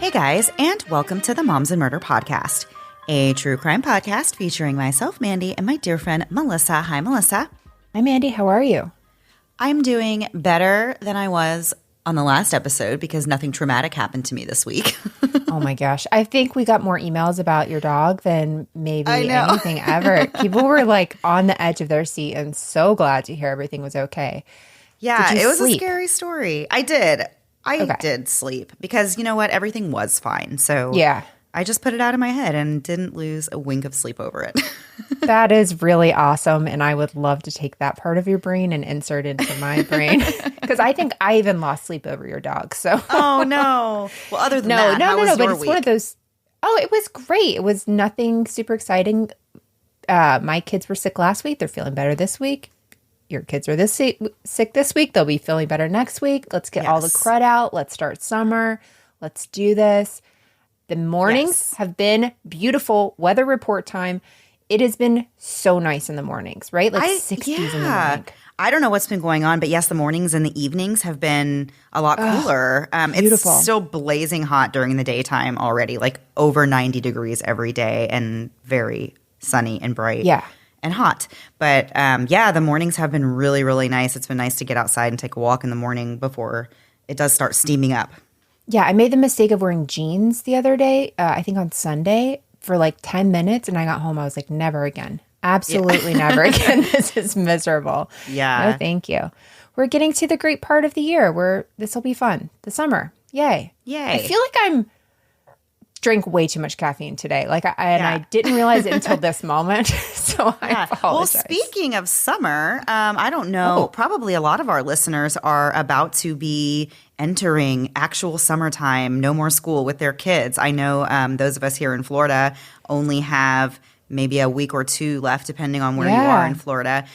Hey guys, and welcome to the Moms and Murder Podcast, a true crime podcast featuring myself, Mandy, and my dear friend, Melissa. Hi, Melissa. Hi, Mandy. How are you? I'm doing better than I was on the last episode because nothing traumatic happened to me this week. Oh my gosh. I think we got more emails about your dog than maybe anything ever. People were like on the edge of their seat and so glad to hear everything was okay. Yeah, it was sleep? a scary story. I did sleep because you know what? Everything was fine. So yeah, I just put it out of my head and didn't lose a wink of sleep over it. That is really awesome. And I would love to take that part of your brain and insert it into my brain because I think I even lost sleep over your dog. So oh no. Well, other than that, how was your but it's week? one of those. Oh, it was great. It was nothing super exciting. My kids were sick last week. They're feeling better this week. Your kids are sick this week. They'll be feeling better next week. Let's get all the crud out. Let's start summer. Let's do this. The mornings have been beautiful. Weather report time. It has been so nice in the mornings, right? Like 60s in the morning. I don't know what's been going on, but yes, the mornings and the evenings have been a lot cooler. Beautiful. It's still blazing hot during the daytime already, like over 90 degrees every day and very sunny and bright. Yeah. And hot. But the mornings have been really, really nice. It's been nice to get outside and take a walk in the morning before it does start steaming up. Yeah, I made the mistake of wearing jeans the other day, I think on Sunday, for like 10 minutes. And I got home, I was like, never again. Absolutely never again. This is miserable. Yeah. No, thank you. We're getting to the great part of the year where this will be fun. The summer. Yay. Yay. I feel like I'm drank way too much caffeine today. I didn't realize it until this moment. So I apologize. Well, speaking of summer, I don't know. Probably a lot of our listeners are about to be entering actual summertime, no more school with their kids. I know those of us here in Florida only have maybe a week or two left, depending on where you are in Florida,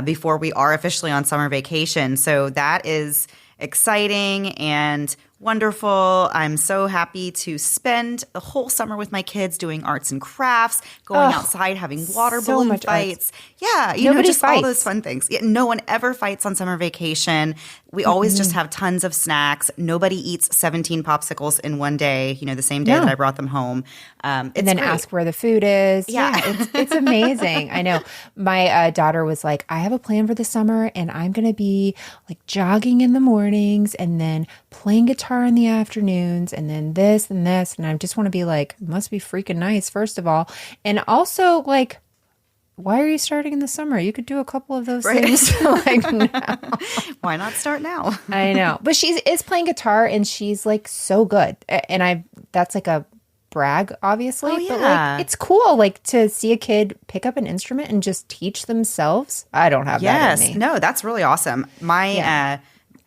before we are officially on summer vacation. So that is exciting and wonderful. I'm so happy to spend the whole summer with my kids doing arts and crafts, going outside, having water balloon fights. Yeah, Nobody just fights. all those fun things. Yeah, no one ever fights on summer vacation. We always just have tons of snacks. Nobody eats 17 popsicles in one day, the same day that I brought them home. And then ask where the food is. Yeah, it's amazing. I know. My daughter was like, I have a plan for the summer and I'm going to be like jogging in the mornings and then playing guitar in the afternoons and then this and this. And I just want to be like, must be freaking nice, first of all. And also like, why are you starting in the summer? You could do a couple of those things like now. Why not start now? I know. But she is playing guitar and she's like so good. And that's like a brag, obviously. Oh, yeah. But like it's cool like to see a kid pick up an instrument and just teach themselves. I don't have that in me. No, that's really awesome.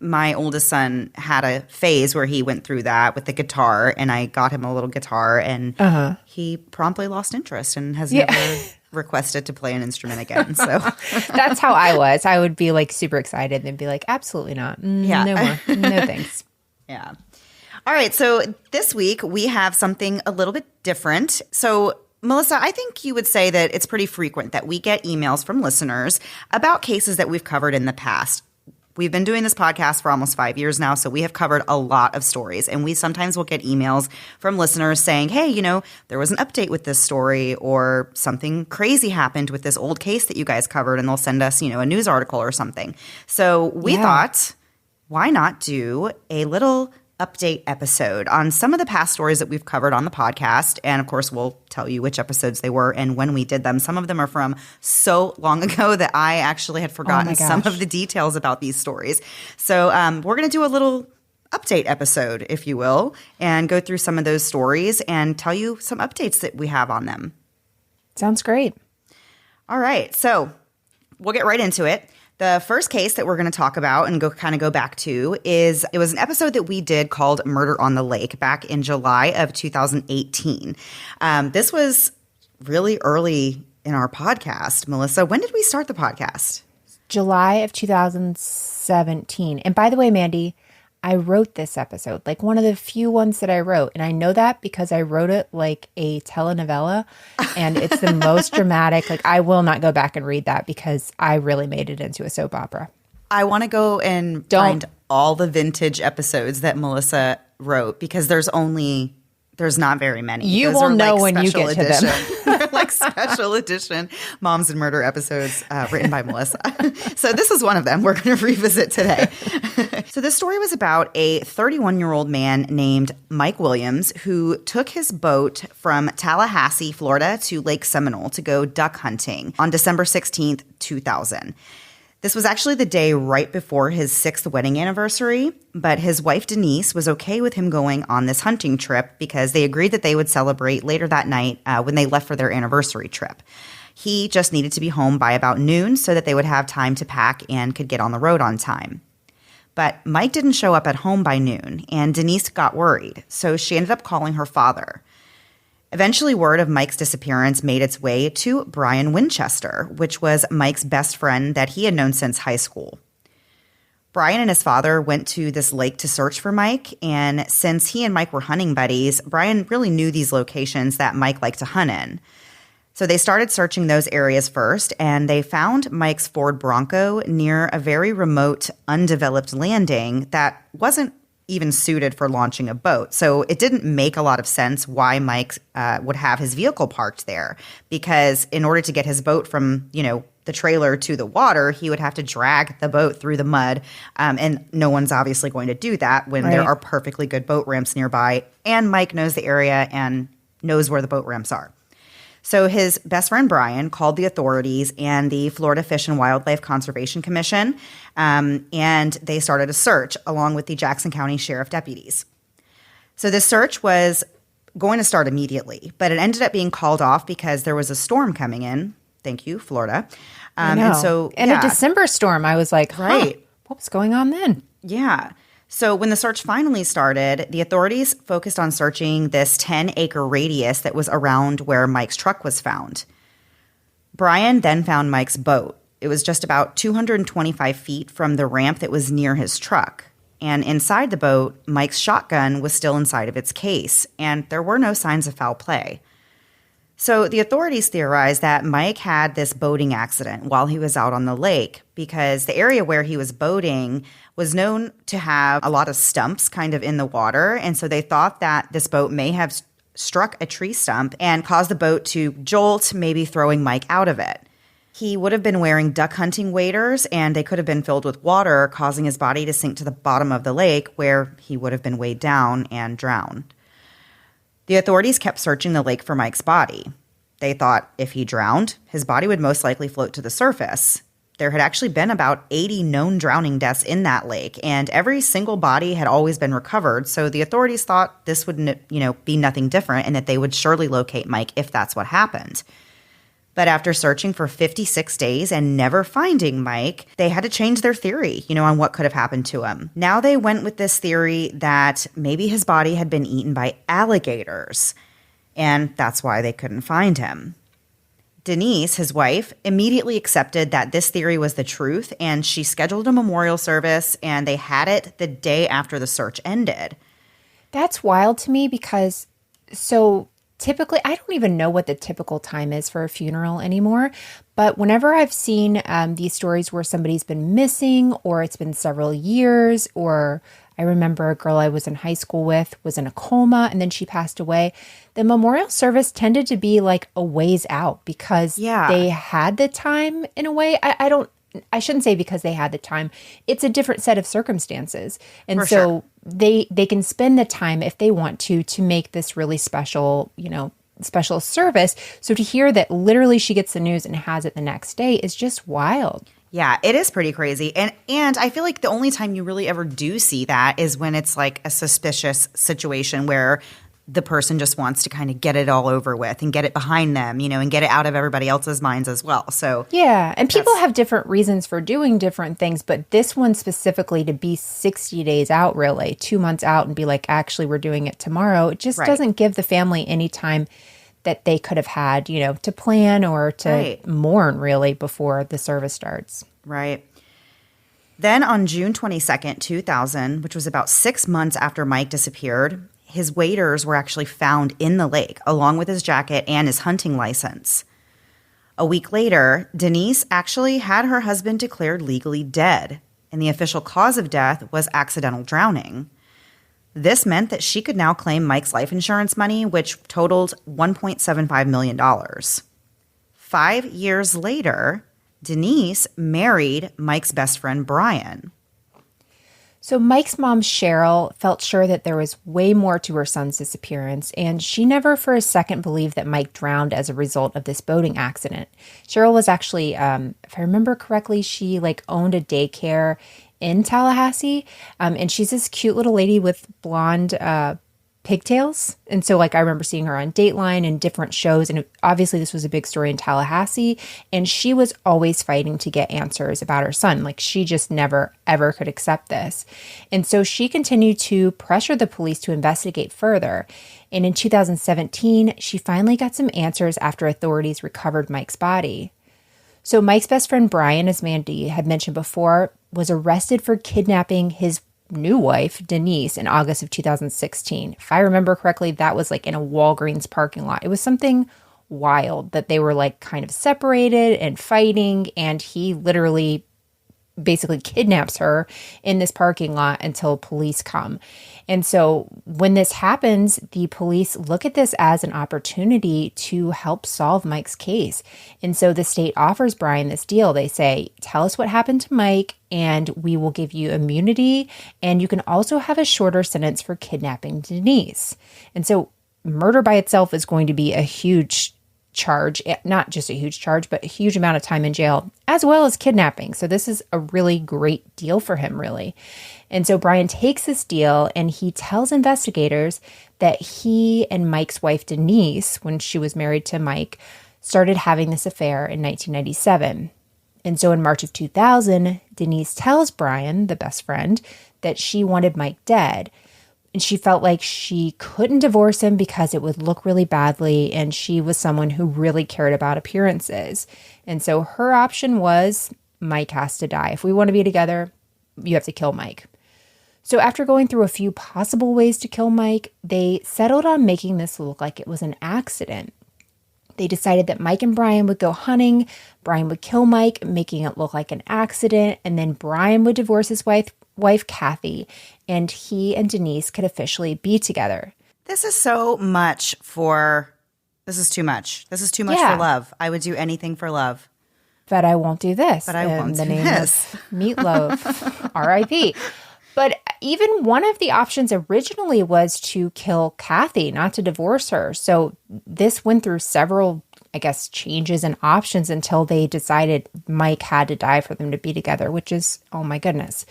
My oldest son had a phase where he went through that with the guitar, and I got him a little guitar, and he promptly lost interest and has never requested to play an instrument again. So that's how I was. I would be like super excited and then be like, absolutely not. No more. No thanks. Yeah. All right. So this week we have something a little bit different. So Melissa, I think you would say that it's pretty frequent that we get emails from listeners about cases that we've covered in the past. We've been doing this podcast for almost 5 years now, so we have covered a lot of stories. And we sometimes will get emails from listeners saying, hey, there was an update with this story or something crazy happened with this old case that you guys covered, and they'll send us, a news article or something. So we thought, why not do a little update episode on some of the past stories that we've covered on the podcast. And of course, we'll tell you which episodes they were and when we did them. Some of them are from so long ago that I actually had forgotten some of the details about these stories. So we're going to do a little update episode, if you will, and go through some of those stories and tell you some updates that we have on them. Sounds great. All right. So we'll get right into it. The first case that we're going to talk about and go back to is it was an episode that we did called Murder on the Lake back in July of 2018. This was really early in our podcast. Melissa, when did we start the podcast? July of 2017. And by the way, Mandy, I wrote this episode, like one of the few ones that I wrote. And I know that because I wrote it like a telenovela and it's the most dramatic. Like I will not go back and read that because I really made it into a soap opera. I want to go and find all the vintage episodes that Melissa wrote because there's only There's not very many. You Those will are know like when you special get to edition. them. They're like special edition Moms and Murder episodes written by Melissa. So this is one of them we're going to revisit today. So this story was about a 31-year-old man named Mike Williams who took his boat from Tallahassee, Florida to Lake Seminole to go duck hunting on December 16th, 2000. This was actually the day right before his 6th wedding anniversary, but his wife Denise was okay with him going on this hunting trip because they agreed that they would celebrate later that night when they left for their anniversary trip. He just needed to be home by about noon so that they would have time to pack and could get on the road on time. But Mike didn't show up at home by noon, and Denise got worried, so she ended up calling her father. Eventually, word of Mike's disappearance made its way to Brian Winchester, which was Mike's best friend that he had known since high school. Brian and his father went to this lake to search for Mike, and since he and Mike were hunting buddies, Brian really knew these locations that Mike liked to hunt in. So they started searching those areas first, and they found Mike's Ford Bronco near a very remote, undeveloped landing that wasn't even suited for launching a boat. So it didn't make a lot of sense why Mike would have his vehicle parked there, because in order to get his boat from, the trailer to the water, he would have to drag the boat through the mud. And no one's obviously going to do that when there are perfectly good boat ramps nearby. And Mike knows the area and knows where the boat ramps are. So his best friend Brian called the authorities and the Florida Fish and Wildlife Conservation Commission, and they started a search along with the Jackson County Sheriff deputies. So this search was going to start immediately, but it ended up being called off because there was a storm coming in. Thank you, Florida. And a December storm. I was like, what was going on then? Yeah. So when the search finally started, the authorities focused on searching this 10-acre radius that was around where Mike's truck was found. Brian then found Mike's boat. It was just about 225 feet from the ramp that was near his truck. And inside the boat, Mike's shotgun was still inside of its case, and there were no signs of foul play. So the authorities theorized that Mike had this boating accident while he was out on the lake because the area where he was boating was known to have a lot of stumps kind of in the water. And so they thought that this boat may have struck a tree stump and caused the boat to jolt, maybe throwing Mike out of it. He would have been wearing duck hunting waders, and they could have been filled with water, causing his body to sink to the bottom of the lake where he would have been weighed down and drowned. The authorities kept searching the lake for Mike's body. They thought if he drowned, his body would most likely float to the surface. There had actually been about 80 known drowning deaths in that lake, and every single body had always been recovered, so the authorities thought this would, be nothing different and that they would surely locate Mike if that's what happened. But after searching for 56 days and never finding Mike, they had to change their theory, on what could have happened to him. Now they went with this theory that maybe his body had been eaten by alligators, and that's why they couldn't find him. Denise, his wife, immediately accepted that this theory was the truth, and she scheduled a memorial service, and they had it the day after the search ended. That's wild to me because typically, I don't even know what the typical time is for a funeral anymore. But whenever I've seen these stories where somebody's been missing or it's been several years, or I remember a girl I was in high school with was in a coma and then she passed away, the memorial service tended to be like a ways out because they had the time in a way. I shouldn't say because they had the time. It's a different set of circumstances. And they can spend the time if they want to make this really special, special service. So to hear that literally she gets the news and has it the next day is just wild. Yeah, it is pretty crazy. And I feel like the only time you really ever do see that is when it's like a suspicious situation where the person just wants to kind of get it all over with and get it behind them, and get it out of everybody else's minds as well. So yeah, and people have different reasons for doing different things, but this one specifically to be 60 days out, really 2 months out, and be like, actually, we're doing it tomorrow. It just doesn't give the family any time that they could have had, to plan or to mourn really before the service starts. Right. Then on June 22nd, 2000, which was about 6 months after Mike disappeared, his waders were actually found in the lake, along with his jacket and his hunting license. A week later, Denise actually had her husband declared legally dead, and the official cause of death was accidental drowning. This meant that she could now claim Mike's life insurance money, which totaled $1.75 million. 5 years later, Denise married Mike's best friend, Brian. So Mike's mom, Cheryl, felt sure that there was way more to her son's disappearance, and she never for a second believed that Mike drowned as a result of this boating accident. Cheryl was actually, if I remember correctly, she owned a daycare in Tallahassee, and she's this cute little lady with blonde pigtails. And so I remember seeing her on Dateline and different shows. And obviously this was a big story in Tallahassee. And she was always fighting to get answers about her son. She just never, ever could accept this. And so she continued to pressure the police to investigate further. And in 2017, she finally got some answers after authorities recovered Mike's body. So Mike's best friend, Brian, as Mandy had mentioned before, was arrested for kidnapping his new wife, Denise, in August of 2016. If I remember correctly, that was in a Walgreens parking lot. It was something wild that they were kind of separated and fighting, and he literally basically kidnaps her in this parking lot until police come. And so when this happens, the police look at this as an opportunity to help solve Mike's case. And so the state offers Brian this deal. They say, tell us what happened to Mike and we will give you immunity. And you can also have a shorter sentence for kidnapping Denise. And so murder by itself is going to be a huge charge, not just a huge charge, but a huge amount of time in jail, as well as kidnapping. So this is a really great deal for him, really. And so Brian takes this deal and he tells investigators that he and Mike's wife, Denise, when she was married to Mike, started having this affair in 1997. And so in March of 2000, Denise tells Brian, the best friend, that she wanted Mike dead. And she felt like she couldn't divorce him because it would look really badly. And she was someone who really cared about appearances. And so her option was Mike has to die. If we want to be together, you have to kill Mike. So after going through a few possible ways to kill Mike, they settled on making this look like it was an accident. They decided that Mike and Brian would go hunting, Brian would kill Mike, making it look like an accident, and then Brian would divorce his wife Kathy, and he and Denise could officially be together. This is too much. This is too much for love. I would do anything for love. But I won't do this. But I won't do this. Meatloaf, R.I.P. But even one of the options originally was to kill Kathy, not to divorce her. So this went through several, changes and options until they decided Mike had to die for them to be together, which is, oh my goodness.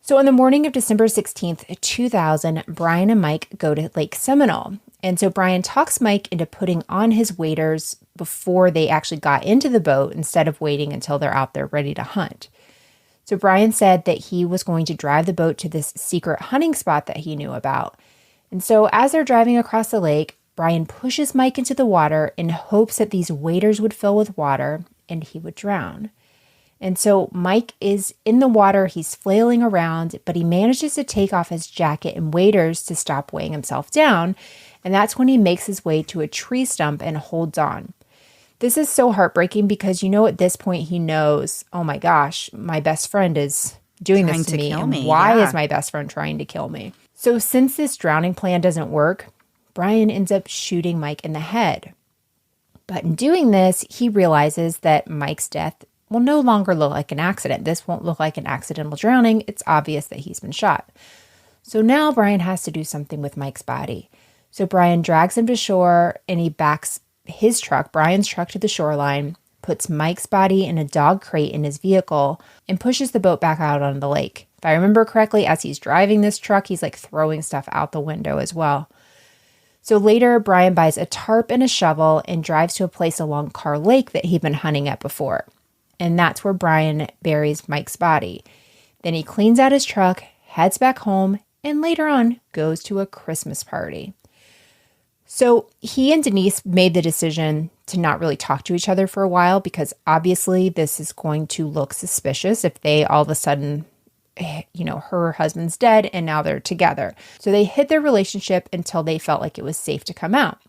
So on the morning of December 16th, 2000, Brian and Mike go to Lake Seminole. And so Brian talks Mike into putting on his waders before they actually got into the boat instead of waiting until they're out there ready to hunt. So Brian said that he was going to drive the boat to this secret hunting spot that he knew about. And so as they're driving across the lake, Brian pushes Mike into the water in hopes that these waders would fill with water and he would drown. And so Mike is in the water, he's flailing around, but he manages to take off his jacket and waders to stop weighing himself down. And that's when he makes his way to a tree stump and holds on. This is so heartbreaking because, at this point he knows, oh my gosh, my best friend is doing this to me. And why is my best friend trying to kill me? So since this drowning plan doesn't work, Brian ends up shooting Mike in the head. But in doing this, he realizes that Mike's death will no longer look like an accident. This won't look like an accidental drowning. It's obvious that he's been shot. So now Brian has to do something with Mike's body. So Brian drags him to shore and he backs his truck, Brian's truck, to the shoreline, puts Mike's body in a dog crate in his vehicle, and pushes the boat back out on the lake. If I remember correctly, as he's driving this truck, he's throwing stuff out the window as well. So later, Brian buys a tarp and a shovel and drives to a place along Carr Lake that he'd been hunting at before. And that's where Brian buries Mike's body. Then he cleans out his truck, heads back home, and later on goes to a Christmas party. So he and Denise made the decision to not really talk to each other for a while because obviously this is going to look suspicious if they all of a sudden, her husband's dead and now they're together. So they hid their relationship until they felt like it was safe to come out.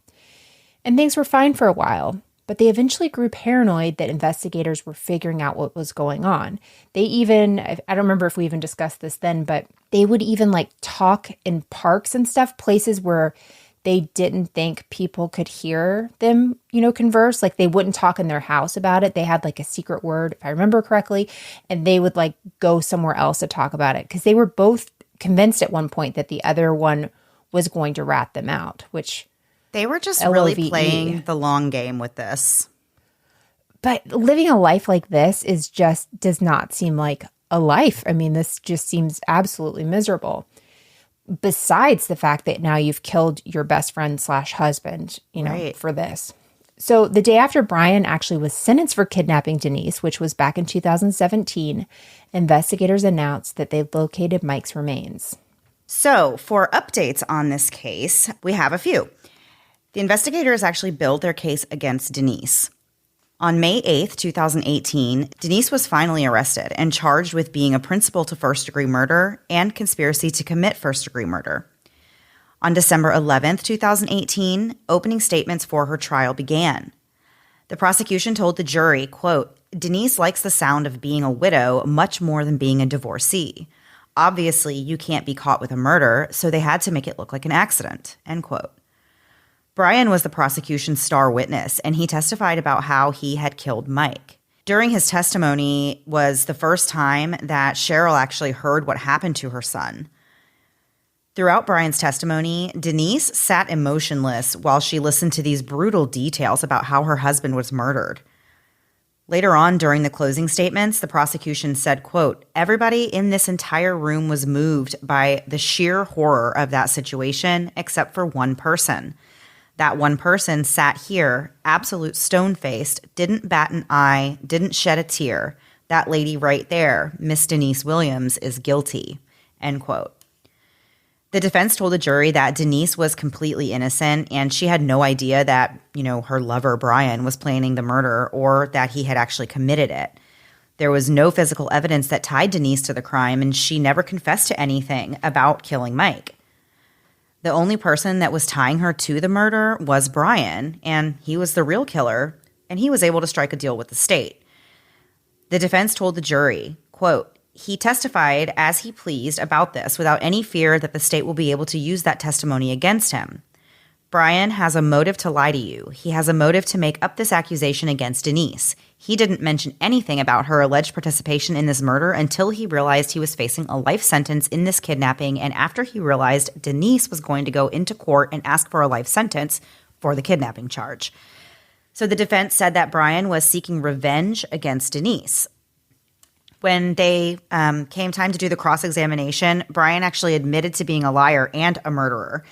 And things were fine for a while. But they eventually grew paranoid that investigators were figuring out what was going on. They even, I don't remember if we even discussed this then, but they would even like talk in parks and stuff, places where they didn't think people could hear them, converse. Like they wouldn't talk in their house about it. They had like a secret word, if I remember correctly, and they would like go somewhere else to talk about it because they were both convinced at one point that the other one was going to rat them out, which... They were just really playing the long game with this. But living a life like this does not seem like a life. I mean, this just seems absolutely miserable. Besides the fact that now you've killed your best friend / husband, right. for this. So the day after Brian actually was sentenced for kidnapping Denise, which was back in 2017, investigators announced that they located Mike's remains. So for updates on this case, we have a few. The investigators actually built their case against Denise. On May 8th, 2018, Denise was finally arrested and charged with being a principal to first-degree murder and conspiracy to commit first-degree murder. On December 11th, 2018, opening statements for her trial began. The prosecution told the jury, quote, "Denise likes the sound of being a widow much more than being a divorcee. Obviously, you can't be caught with a murder, so they had to make it look like an accident," end quote. Brian was the prosecution's star witness, and he testified about how he had killed Mike. During his testimony was the first time that Cheryl actually heard what happened to her son. Throughout Brian's testimony, Denise sat emotionless while she listened to these brutal details about how her husband was murdered. Later on, during the closing statements, the prosecution said, quote, "Everybody in this entire room was moved by the sheer horror of that situation, except for one person. That one person sat here, absolute stone-faced, didn't bat an eye, didn't shed a tear. That lady right there, Miss Denise Williams, is guilty," end quote. The defense told the jury that Denise was completely innocent and she had no idea that, her lover Brian was planning the murder or that he had actually committed it. There was no physical evidence that tied Denise to the crime, and she never confessed to anything about killing Mike. The only person that was tying her to the murder was Brian, and he was the real killer, and he was able to strike a deal with the state. The defense told the jury, quote, "He testified as he pleased about this without any fear that the state will be able to use that testimony against him. Brian has a motive to lie to you. He has a motive to make up this accusation against Denise. He didn't mention anything about her alleged participation in this murder until he realized he was facing a life sentence in this kidnapping, and after he realized Denise was going to go into court and ask for a life sentence for the kidnapping charge." So the defense said that Brian was seeking revenge against Denise. When they came time to do the cross-examination, Brian actually admitted to being a liar and a murderer.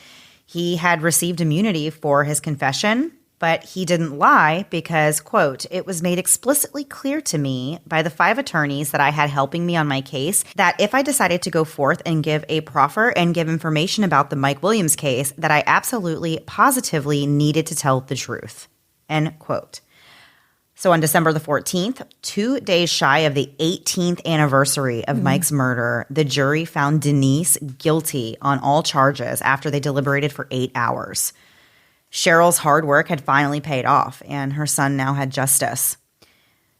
He had received immunity for his confession, but he didn't lie because, quote, "It was made explicitly clear to me by the 5 attorneys that I had helping me on my case that if I decided to go forth and give a proffer and give information about the Mike Williams case, that I absolutely, positively needed to tell the truth," end quote. So on December the 14th, 2 days shy of the 18th anniversary of Mike's murder, the jury found Denise guilty on all charges after they deliberated for 8 hours. Cheryl's hard work had finally paid off, and her son now had justice.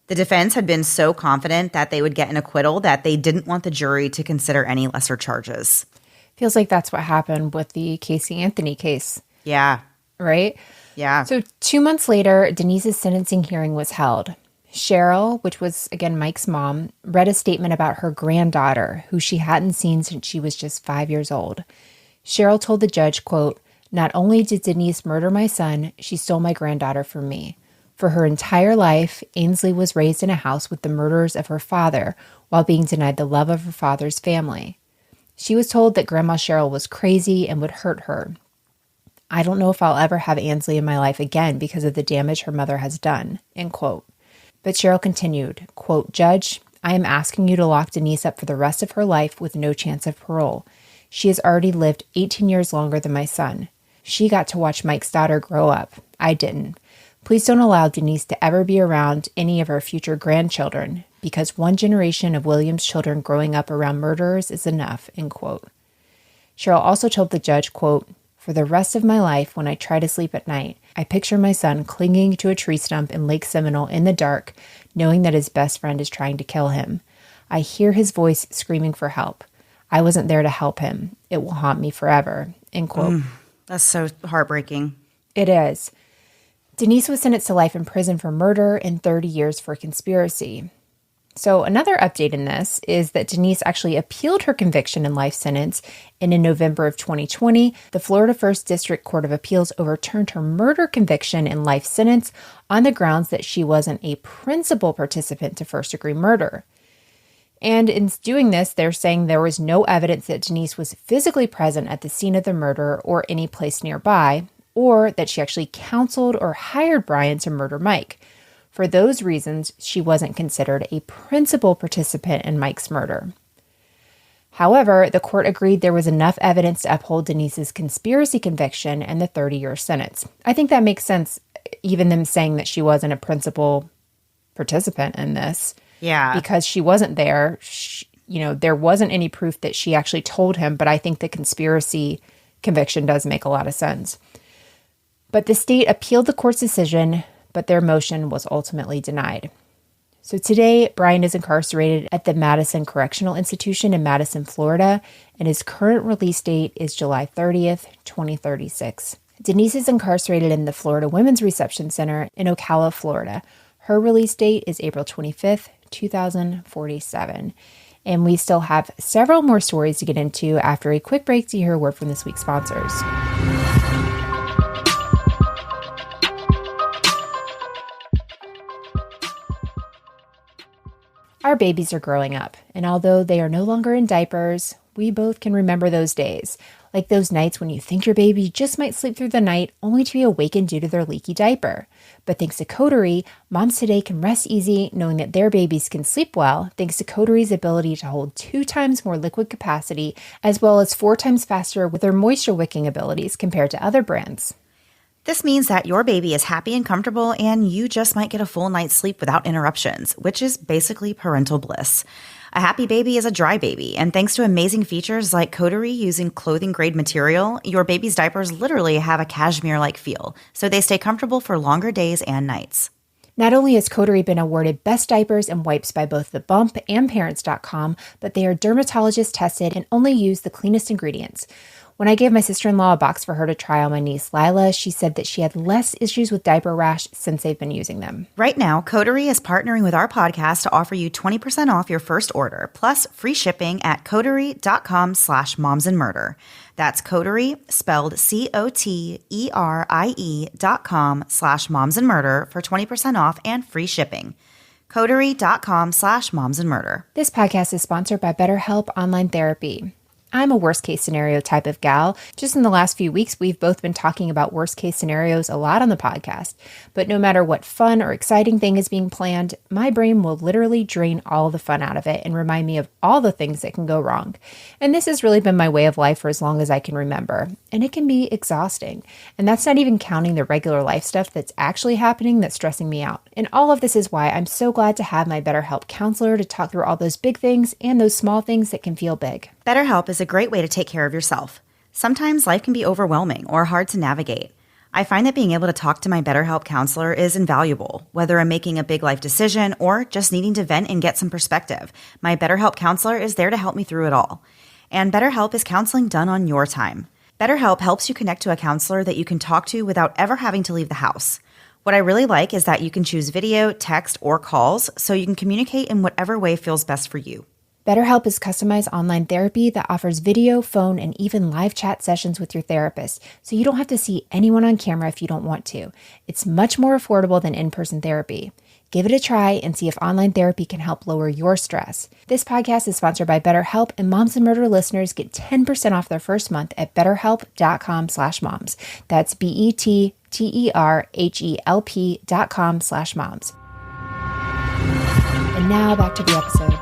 The defense had been so confident that they would get an acquittal that they didn't want the jury to consider any lesser charges. Feels like that's what happened with the Casey Anthony case. Yeah. Right? Yeah. So 2 months later, Denise's sentencing hearing was held. Cheryl, which was, again, Mike's mom, read a statement about her granddaughter, who she hadn't seen since she was just 5 years old. Cheryl told the judge, quote, "Not only did Denise murder my son, she stole my granddaughter from me. For her entire life, Ainsley was raised in a house with the murderers of her father while being denied the love of her father's family. She was told that Grandma Cheryl was crazy and would hurt her. I don't know if I'll ever have Ainsley in my life again because of the damage her mother has done," end quote. But Cheryl continued, quote, "Judge, I am asking you to lock Denise up for the rest of her life with no chance of parole. She has already lived 18 years longer than my son. She got to watch Mike's daughter grow up. I didn't. Please don't allow Denise to ever be around any of our future grandchildren because one generation of Williams' children growing up around murderers is enough," end quote. Cheryl also told the judge, quote, "For the rest of my life, when I try to sleep at night, I picture my son clinging to a tree stump in Lake Seminole in the dark, knowing that his best friend is trying to kill him. I hear his voice screaming for help. I wasn't there to help him. It will haunt me forever." End quote. That's so heartbreaking. It is. Denise was sentenced to life in prison for murder and 30 years for conspiracy. So another update in this is that Denise actually appealed her conviction and life sentence, and in November of 2020, the Florida First District Court of Appeals overturned her murder conviction and life sentence on the grounds that she wasn't a principal participant to first-degree murder. And in doing this, they're saying there was no evidence that Denise was physically present at the scene of the murder or any place nearby, or that she actually counseled or hired Brian to murder Mike. For those reasons, she wasn't considered a principal participant in Mike's murder. However, the court agreed there was enough evidence to uphold Denise's conspiracy conviction and the 30-year sentence. I think that makes sense, even them saying that she wasn't a principal participant in this. Yeah. Because she wasn't there. There wasn't any proof that she actually told him, but I think the conspiracy conviction does make a lot of sense. But the state appealed the court's decision, but their motion was ultimately denied. So today, Brian is incarcerated at the Madison Correctional Institution in Madison, Florida, and his current release date is July 30th, 2036. Denise is incarcerated in the Florida Women's Reception Center in Ocala, Florida. Her release date is April 25th, 2047. And we still have several more stories to get into after a quick break to hear a word from this week's sponsors. Our babies are growing up, and although they are no longer in diapers, we both can remember those days, like those nights when you think your baby just might sleep through the night only to be awakened due to their leaky diaper. But thanks to Coterie, moms today can rest easy knowing that their babies can sleep well thanks to Coterie's ability to hold 2 times more liquid capacity as well as 4 times faster with their moisture wicking abilities compared to other brands. This means that your baby is happy and comfortable, and you just might get a full night's sleep without interruptions, which is basically parental bliss. A happy baby is a dry baby, and thanks to amazing features like Coterie using clothing-grade material, your baby's diapers literally have a cashmere-like feel, so they stay comfortable for longer days and nights. Not only has Coterie been awarded Best Diapers and Wipes by both The Bump and Parents.com, but they are dermatologist tested and only use the cleanest ingredients. When I gave my sister-in-law a box for her to try on my niece, Lila, she said that she had less issues with diaper rash since they've been using them. Right now, Coterie is partnering with our podcast to offer you 20% off your first order, plus free shipping at coterie.com/momsandmurder. That's Coterie, spelled COTERIE.com/momsandmurder for 20% off and free shipping. Coterie.com/momsandmurder. This podcast is sponsored by BetterHelp Online Therapy. I'm a worst case scenario type of gal. Just in the last few weeks, we've both been talking about worst case scenarios a lot on the podcast. But no matter what fun or exciting thing is being planned, my brain will literally drain all the fun out of it and remind me of all the things that can go wrong. And this has really been my way of life for as long as I can remember. And it can be exhausting. And that's not even counting the regular life stuff that's actually happening that's stressing me out. And all of this is why I'm so glad to have my BetterHelp counselor to talk through all those big things and those small things that can feel big. BetterHelp is a great way to take care of yourself. Sometimes life can be overwhelming or hard to navigate. I find that being able to talk to my BetterHelp counselor is invaluable, whether I'm making a big life decision or just needing to vent and get some perspective. My BetterHelp counselor is there to help me through it all. And BetterHelp is counseling done on your time. BetterHelp helps you connect to a counselor that you can talk to without ever having to leave the house. What I really like is that you can choose video, text, or calls so you can communicate in whatever way feels best for you. BetterHelp is customized online therapy that offers video, phone, and even live chat sessions with your therapist, so you don't have to see anyone on camera if you don't want to. It's much more affordable than in-person therapy. Give it a try and see if online therapy can help lower your stress. This podcast is sponsored by BetterHelp, and Moms and Murder listeners get 10% off their first month at betterhelp.com/moms. That's BetterHelp.com/moms. And now back to the episode.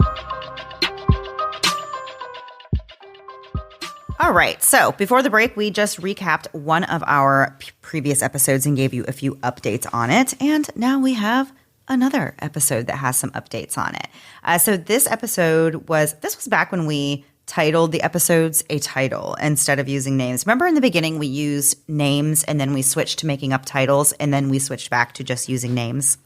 All right. So before the break, we just recapped one of our previous episodes and gave you a few updates on it. And now we have another episode that has some updates on it. So this was back when we titled the episodes a title instead of using names. Remember in the beginning we used names and then we switched to making up titles and then we switched back to just using names?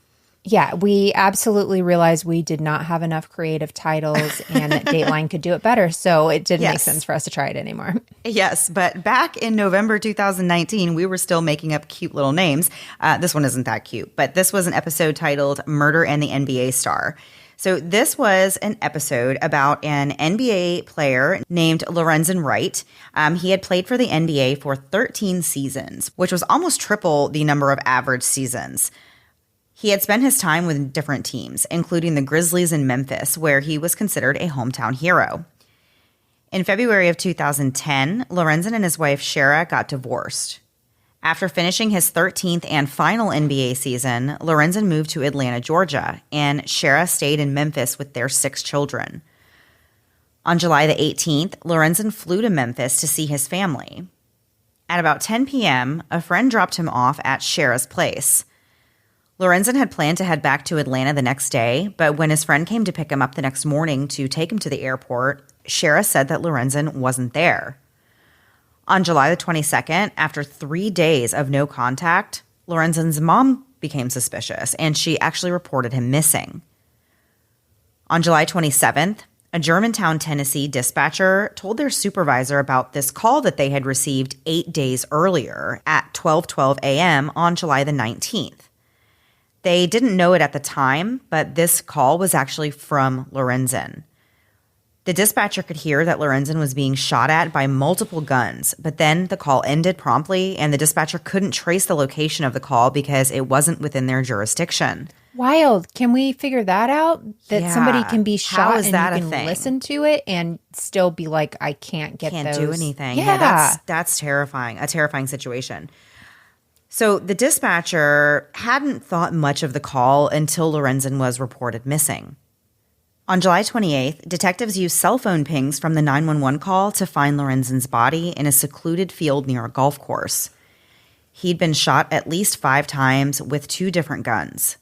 Yeah, we absolutely realized we did not have enough creative titles and that Dateline could do it better. So it didn't make sense for us to try it anymore. Yes, but back in November 2019, we were still making up cute little names. This one isn't that cute, but this was an episode titled Murder and the NBA Star. So this was an episode about an NBA player named Lorenzen Wright. He had played for the NBA for 13 seasons, which was almost triple the number of average seasons. He had spent his time with different teams, including the Grizzlies in Memphis, where he was considered a hometown hero. In February of 2010, Lorenzen and his wife Shara got divorced. After finishing his 13th and final NBA season, Lorenzen moved to Atlanta, Georgia, and Shara stayed in Memphis with their 6 children. On July the 18th, Lorenzen flew to Memphis to see his family. At about 10 p.m., a friend dropped him off at Shara's place. Lorenzen had planned to head back to Atlanta the next day, but when his friend came to pick him up the next morning to take him to the airport, Shara said that Lorenzen wasn't there. On July the 22nd, after 3 days of no contact, Lorenzen's mom became suspicious, and she actually reported him missing. On July 27th, a Germantown, Tennessee dispatcher told their supervisor about this call that they had received 8 days earlier at 12:12 a.m. on July the 19th. They didn't know it at the time, but this call was actually from Lorenzen. The dispatcher could hear that Lorenzen was being shot at by multiple guns, but then the call ended promptly, and the dispatcher couldn't trace the location of the call because it wasn't within their jurisdiction. Wild. Can we figure that out? That somebody can be shot and you can listen to it and still be like, I can't get Can't those. do anything. Yeah, that's terrifying. A terrifying situation. So the dispatcher hadn't thought much of the call until Lorenzen was reported missing. On July 28th, detectives used cell phone pings from the 911 call to find Lorenzen's body in a secluded field near a golf course. He'd been shot at least 5 times with 2 different guns.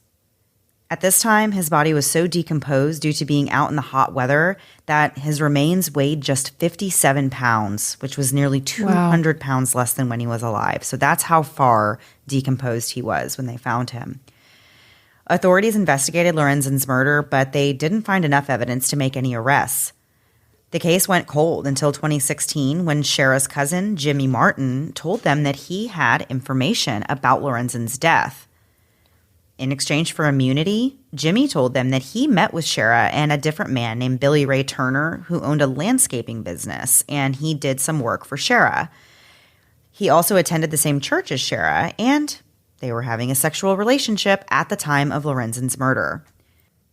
At this time, his body was so decomposed due to being out in the hot weather that his remains weighed just 57 pounds, which was nearly 200 pounds less than when he was alive. So that's how far decomposed he was when they found him. Authorities investigated Lorenzen's murder, but they didn't find enough evidence to make any arrests. The case went cold until 2016 when Shara's cousin, Jimmy Martin, told them that he had information about Lorenzen's death. In exchange for immunity, Jimmy told them that he met with Shara and a different man named Billy Ray Turner, who owned a landscaping business, and he did some work for Shara. He also attended the same church as Shara, and they were having a sexual relationship at the time of Lorenzen's murder.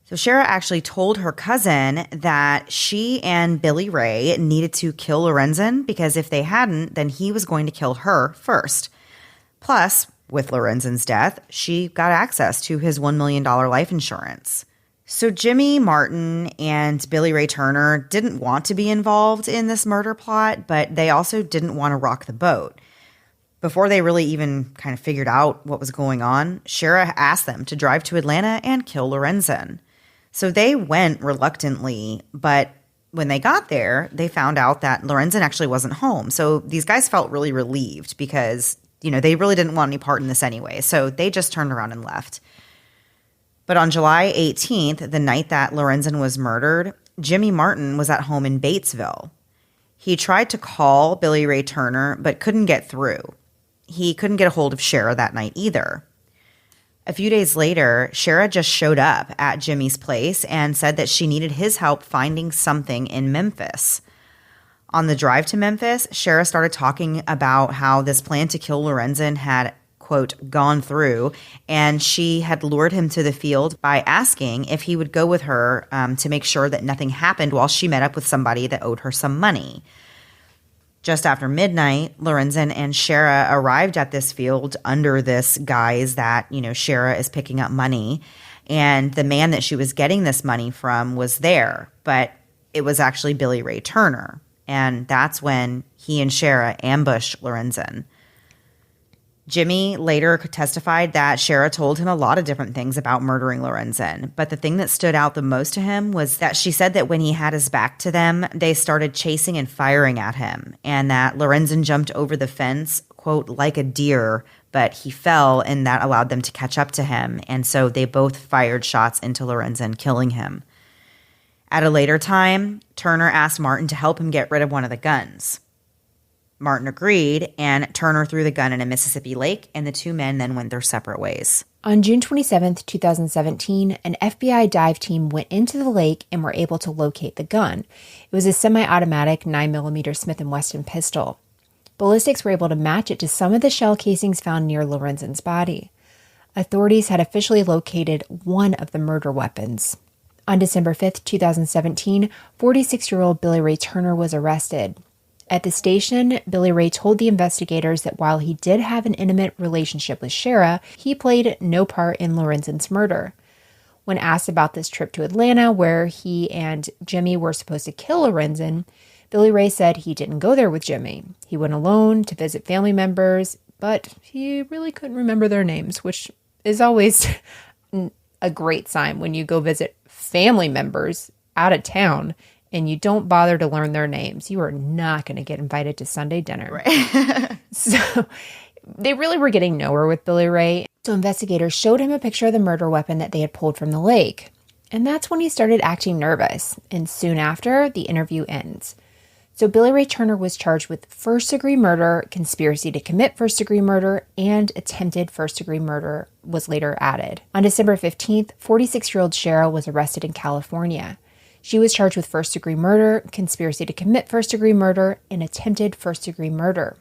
So Shara actually told her cousin that she and Billy Ray needed to kill Lorenzen because if they hadn't, then he was going to kill her first. Plus, with Lorenzen's death, she got access to his $1 million life insurance. So Jimmy Martin and Billy Ray Turner didn't want to be involved in this murder plot, but they also didn't want to rock the boat. Before they really even kind of figured out what was going on, Shara asked them to drive to Atlanta and kill Lorenzen. So they went reluctantly, but when they got there, they found out that Lorenzen actually wasn't home. So these guys felt really relieved because they really didn't want any part in this anyway, so they just turned around and left. But on July 18th, the night that Lorenzen was murdered, Jimmy Martin was at home in Batesville. He tried to call Billy Ray Turner, but couldn't get through. He couldn't get a hold of Shara that night either. A few days later, Shara just showed up at Jimmy's place and said that she needed his help finding something in Memphis. On the drive to Memphis, Shara started talking about how this plan to kill Lorenzen had, quote, gone through, and she had lured him to the field by asking if he would go with her to make sure that nothing happened while she met up with somebody that owed her some money. Just after midnight, Lorenzen and Shara arrived at this field under this guise that, Shara is picking up money, and the man that she was getting this money from was there, but it was actually Billy Ray Turner. And that's when he and Shara ambushed Lorenzen. Jimmy later testified that Shara told him a lot of different things about murdering Lorenzen, but the thing that stood out the most to him was that she said that when he had his back to them, they started chasing and firing at him, and that Lorenzen jumped over the fence, quote, like a deer, but he fell, and that allowed them to catch up to him, and so they both fired shots into Lorenzen, killing him. At a later time, Turner asked Martin to help him get rid of one of the guns. Martin agreed, and Turner threw the gun in a Mississippi lake, and the two men then went their separate ways. On June 27, 2017, an FBI dive team went into the lake and were able to locate the gun. It was a semi-automatic 9mm Smith & Wesson pistol. Ballistics were able to match it to some of the shell casings found near Lorenzen's body. Authorities had officially located one of the murder weapons. On December 5, 2017, 46-year-old Billy Ray Turner was arrested. At the station, Billy Ray told the investigators that while he did have an intimate relationship with Shara, he played no part in Lorenzen's murder. When asked about this trip to Atlanta, where he and Jimmy were supposed to kill Lorenzen, Billy Ray said he didn't go there with Jimmy. He went alone to visit family members, but he really couldn't remember their names, which is always a great sign when you go visit family members out of town and you don't bother to learn their names. You are not going to get invited to Sunday dinner. Right. So they really were getting nowhere with Billy Ray. So investigators showed him a picture of the murder weapon that they had pulled from the lake. And that's when he started acting nervous. And soon after, the interview ends. So Billy Ray Turner was charged with first-degree murder, conspiracy to commit first-degree murder, and attempted first-degree murder was later added. On December 15th, 46-year-old Shara was arrested in California. She was charged with first-degree murder, conspiracy to commit first-degree murder, and attempted first-degree murder.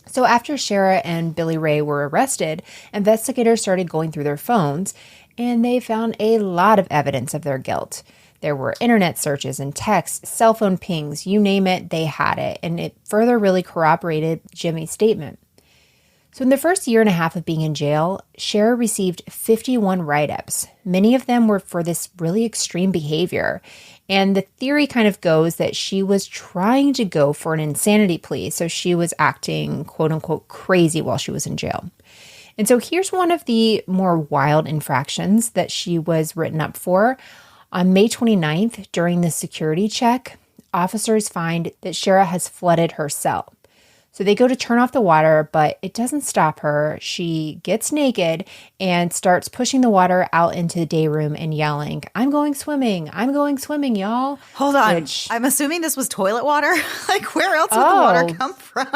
So after Shara and Billy Ray were arrested, investigators started going through their phones, and they found a lot of evidence of their guilt. There were internet searches and texts, cell phone pings, you name it, they had it, and it further really corroborated Jimmy's statement. So in the first year and a half of being in jail, Shara received 51 write-ups. Many of them were for this really extreme behavior. And the theory kind of goes that she was trying to go for an insanity plea, so she was acting quote-unquote crazy while she was in jail. And so here's one of the more wild infractions that she was written up for. On May 29th, during the security check, officers find that Shara has flooded her cell. So they go to turn off the water, but it doesn't stop her. She gets naked and starts pushing the water out into the day room and yelling, I'm going swimming, y'all. Hold on. I'm assuming this was toilet water? Like, where else would the water come from?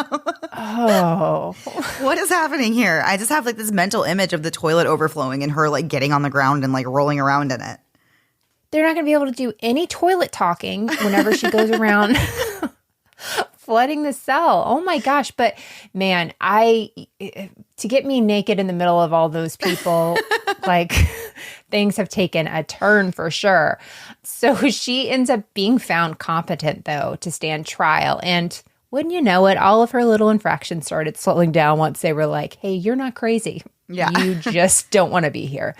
Oh. What is happening here? I just have like this mental image of the toilet overflowing and her like getting on the ground and like rolling around in it. They're not going to be able to do any toilet talking whenever she goes around flooding the cell. Oh my gosh. But man, to get me naked in the middle of all those people, like things have taken a turn for sure. So she ends up being found competent though to stand trial. And wouldn't you know it, all of her little infractions started slowing down once they were like, hey, you're not crazy. Yeah. You just don't want to be here.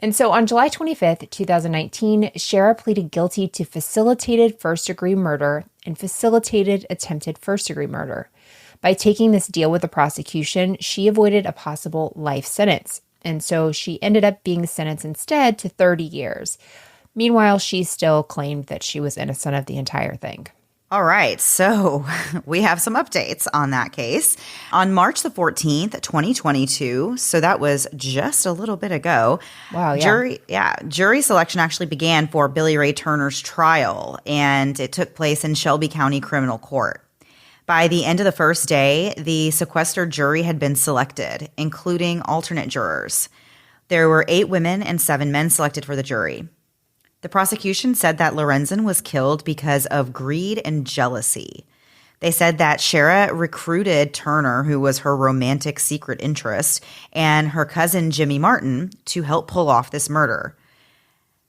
And so on July 25th, 2019, Shara pleaded guilty to facilitated first-degree murder and facilitated attempted first-degree murder. By taking this deal with the prosecution, she avoided a possible life sentence. And so she ended up being sentenced instead to 30 years. Meanwhile, she still claimed that she was innocent of the entire thing. All right, so we have some updates on that case. On March the 14th, 2022, so that was just a little bit ago. Wow, yeah. Jury selection actually began for Billy Ray Turner's trial, and it took place in Shelby County Criminal Court. By the end of the first day, the sequestered jury had been selected, including alternate jurors. There were 8 women and 7 men selected for the jury. The prosecution said that Lorenzen was killed because of greed and jealousy. They said that Shara recruited Turner, who was her romantic secret interest, and her cousin Jimmy Martin to help pull off this murder.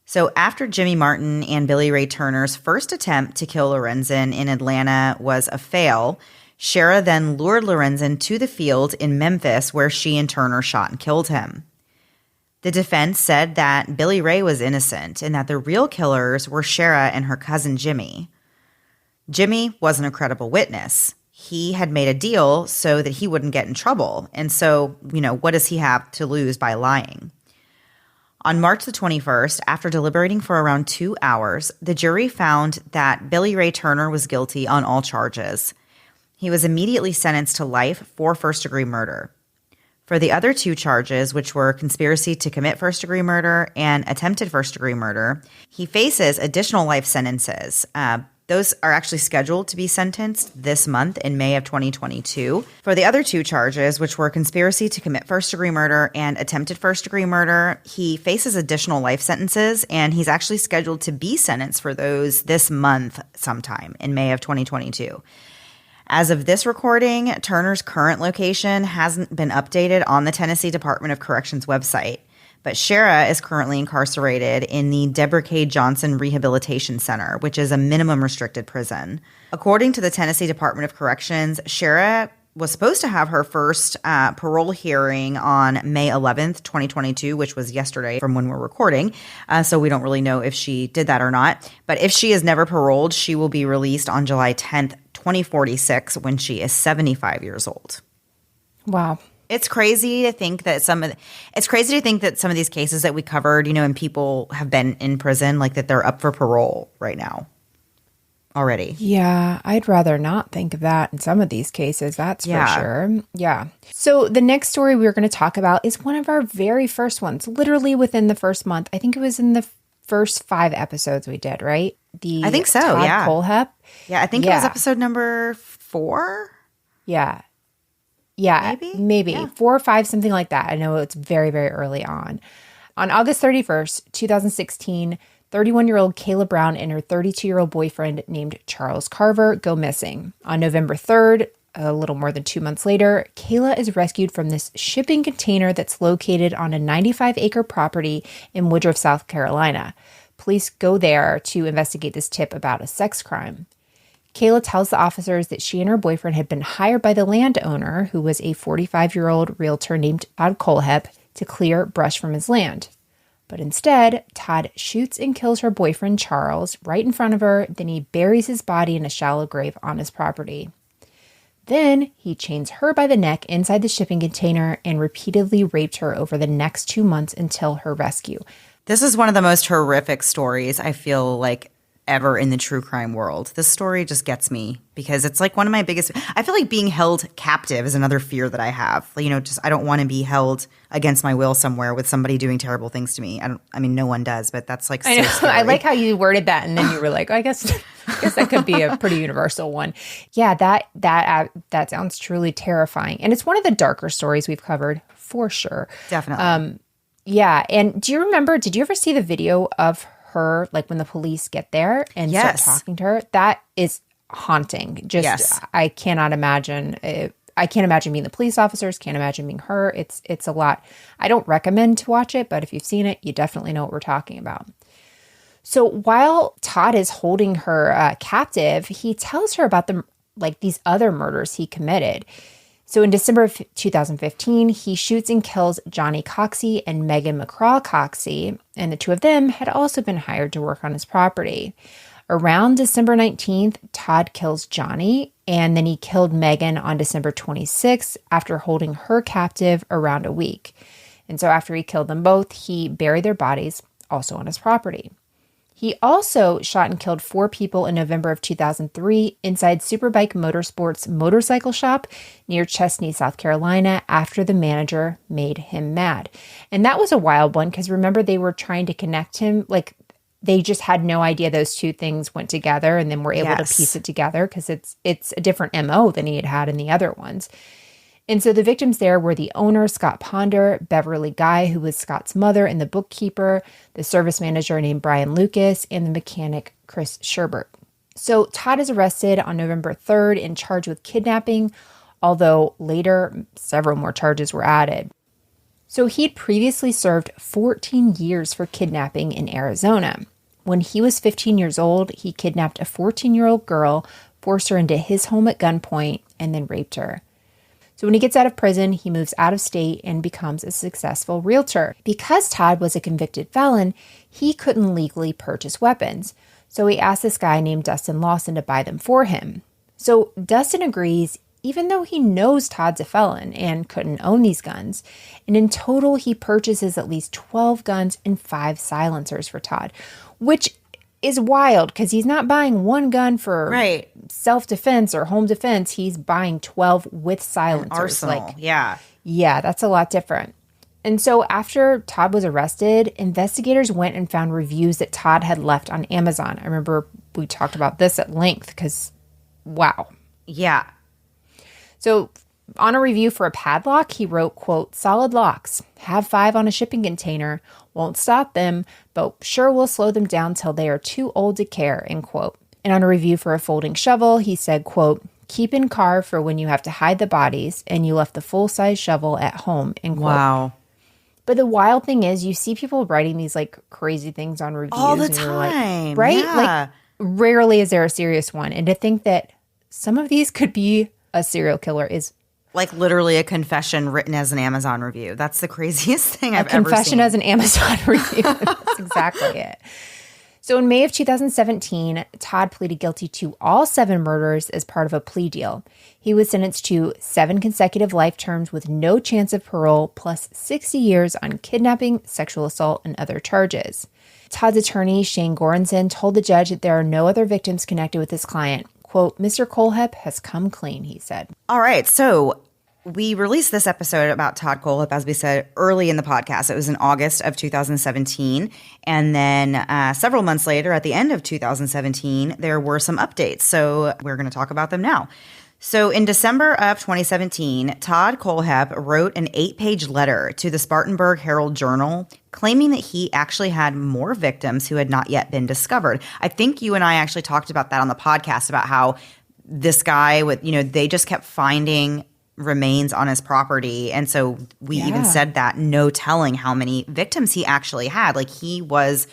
So after Jimmy Martin and Billy Ray Turner's first attempt to kill Lorenzen in Atlanta was a fail, Shara then lured Lorenzen to the field in Memphis where she and Turner shot and killed him. The defense said that Billy Ray was innocent and that the real killers were Shara and her cousin Jimmy. Jimmy wasn't a credible witness. he had made a deal so that he wouldn't get in trouble. And so, what does he have to lose by lying? On March the 21st, after deliberating for around 2 hours, the jury found that Billy Ray Turner was guilty on all charges. He was immediately sentenced to life for first-degree murder. For the other 2 charges, which were conspiracy to commit first-degree murder and attempted first-degree murder, he faces additional life sentences. Those are actually scheduled to be sentenced this month in May of 2022. For the other 2 charges, which were conspiracy to commit first-degree murder and attempted first-degree murder, he faces additional life sentences, and he's actually scheduled to be sentenced for those this month sometime in May of 2022. As of this recording, Turner's current location hasn't been updated on the Tennessee Department of Corrections website, but Shara is currently incarcerated in the Deborah K. Johnson Rehabilitation Center, which is a minimum restricted prison. According to the Tennessee Department of Corrections, Shara was supposed to have her first parole hearing on May 11th, 2022, which was yesterday from when we're recording. So we don't really know if she did that or not. But if she is never paroled, she will be released on July 10th, 2046, when she is 75 years old. Wow. It's crazy to think that some of these cases that we covered, and people have been in prison, like that they're up for parole right now already. Yeah, I'd rather not think of that in some of these cases, that's for sure. Yeah. So the next story we're going to talk about is one of our very first ones, literally within the first month. I think it was in the first 5 episodes we did, right? I think so, Todd yeah. Kohlhepp. Yeah, I think it was episode number 4. Yeah. Yeah, maybe. Yeah. 4 or 5, something like that. I know it's very, very early on. On August 31st, 2016, 31-year-old Kayla Brown and her 32-year-old boyfriend named Charles Carver go missing. On November 3rd, a little more than 2 months later, Kayla is rescued from this shipping container that's located on a 95-acre property in Woodruff, South Carolina. Police go there to investigate this tip about a sex crime. Kayla tells the officers that she and her boyfriend had been hired by the landowner, who was a 45-year-old realtor named Todd Kohlhepp, to clear brush from his land. But instead, Todd shoots and kills her boyfriend, Charles, right in front of her. Then he buries his body in a shallow grave on his property. Then he chains her by the neck inside the shipping container and repeatedly raped her over the next 2 months until her rescue. This is one of the most horrific stories, I feel like, ever in the true crime world. This story just gets me because it's like one of my biggest, I feel like being held captive is another fear that I have. I don't want to be held against my will somewhere with somebody doing terrible things to me. I mean, no one does, but that's like, so I know. scary. I like how you worded that. And then you were like, I guess that could be a pretty universal one. Yeah, that sounds truly terrifying. And it's one of the darker stories we've covered for sure. Definitely. Yeah. And did you ever see the video of her, like when the police get there and start talking to her? That is haunting. I cannot imagine it. I can't imagine being the police officers, can't imagine being her. It's a lot. I don't recommend to watch it, but if you've seen it, you definitely know what we're talking about. So while Todd is holding her captive, he tells her about these other murders he committed. So in December of 2015, he shoots and kills Johnny Coxey and Megan McCraw Coxey, and the 2 of them had also been hired to work on his property. Around December 19th, Todd kills Johnny, and then he killed Megan on December 26th after holding her captive around a week. And so after he killed them both, he buried their bodies also on his property. He also shot and killed 4 people in November of 2003 inside Superbike Motorsports motorcycle shop near Chesney, South Carolina, after the manager made him mad. And that was a wild one because remember they were trying to connect him, like they just had no idea those 2 things went together and then were able to piece it together because it's a different MO than he had in the other ones. And so the victims there were the owner, Scott Ponder, Beverly Guy, who was Scott's mother, and the bookkeeper, the service manager named Brian Lucas, and the mechanic, Chris Sherbert. So Todd is arrested on November 3rd and charged with kidnapping, although later several more charges were added. So he'd previously served 14 years for kidnapping in Arizona. When he was 15 years old, he kidnapped a 14-year-old girl, forced her into his home at gunpoint, and then raped her. So when he gets out of prison, he moves out of state and becomes a successful realtor. Because Todd was a convicted felon, he couldn't legally purchase weapons. So he asked this guy named Dustin Lawson to buy them for him. So Dustin agrees, even though he knows Todd's a felon and couldn't own these guns. And in total, he purchases at least 12 guns and 5 silencers for Todd, which is wild because he's not buying one gun for self-defense or home defense. He's buying 12 with silencers. An arsenal, Yeah, that's a lot different. And so after Todd was arrested, investigators went and found reviews that Todd had left on Amazon. I remember we talked about this at length because, wow. Yeah. So on a review for a padlock, he wrote, quote, "Solid locks. Have 5 on a shipping container. Won't stop them, but sure will slow them down till they are too old to care," end quote. And on a review for a folding shovel, he said, quote, "Keep in car for when you have to hide the bodies and you left the full-size shovel at home," end quote. Wow. But the wild thing is you see people writing these like crazy things on reviews. All the and you're time. Like, right? Yeah. Like rarely is there a serious one. And to think that some of these could be a serial killer is like literally a confession written as an Amazon review. That's the craziest thing I've ever seen. A confession as an Amazon review. That's exactly it. So in May of 2017, Todd pleaded guilty to all 7 murders as part of a plea deal. He was sentenced to 7 consecutive life terms with no chance of parole, plus 60 years on kidnapping, sexual assault, and other charges. Todd's attorney, Shane Goranson, told the judge that there are no other victims connected with his client. Quote, "Mr. Kohlhepp has come clean," he said. All right. So we released this episode about Todd Kohlhepp, as we said, early in the podcast. It was in August of 2017. And then several months later, at the end of 2017, there were some updates. So we're going to talk about them now. So in December of 2017, Todd Kohlhepp wrote an 8-page letter to the Spartanburg Herald-Journal claiming that he actually had more victims who had not yet been discovered. I think you and I actually talked about that on the podcast, about how this guy with, they just kept finding remains on his property. And so we even said that, no telling how many victims he actually had. Like, he was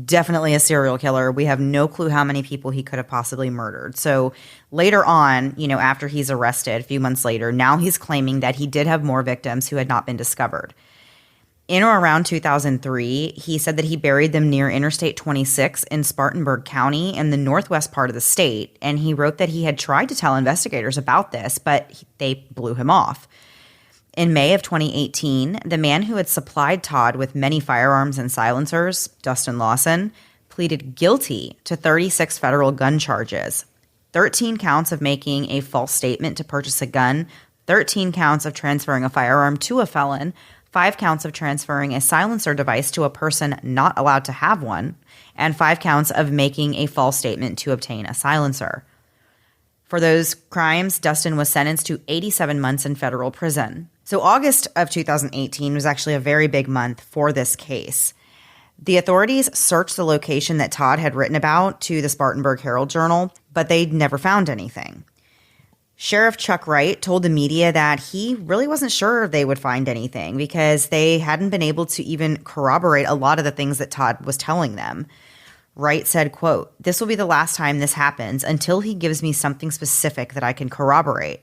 definitely a serial killer. We have no clue how many people he could have possibly murdered. So later on, after he's arrested, a few months later, now he's claiming that he did have more victims who had not been discovered. In or around 2003, he said that he buried them near Interstate 26 in Spartanburg County in the northwest part of the state. And he wrote that he had tried to tell investigators about this, but they blew him off. In May of 2018, the man who had supplied Todd with many firearms and silencers, Dustin Lawson, pleaded guilty to 36 federal gun charges, 13 counts of making a false statement to purchase a gun, 13 counts of transferring a firearm to a felon, 5 counts of transferring a silencer device to a person not allowed to have one, and 5 counts of making a false statement to obtain a silencer. For those crimes, Dustin was sentenced to 87 months in federal prison. So August of 2018 was actually a very big month for this case. The authorities searched the location that Todd had written about to the Spartanburg Herald-Journal, but they never found anything. Sheriff Chuck Wright told the media that he really wasn't sure they would find anything because they hadn't been able to even corroborate a lot of the things that Todd was telling them. Wright said, quote, "This will be the last time this happens until he gives me something specific that I can corroborate.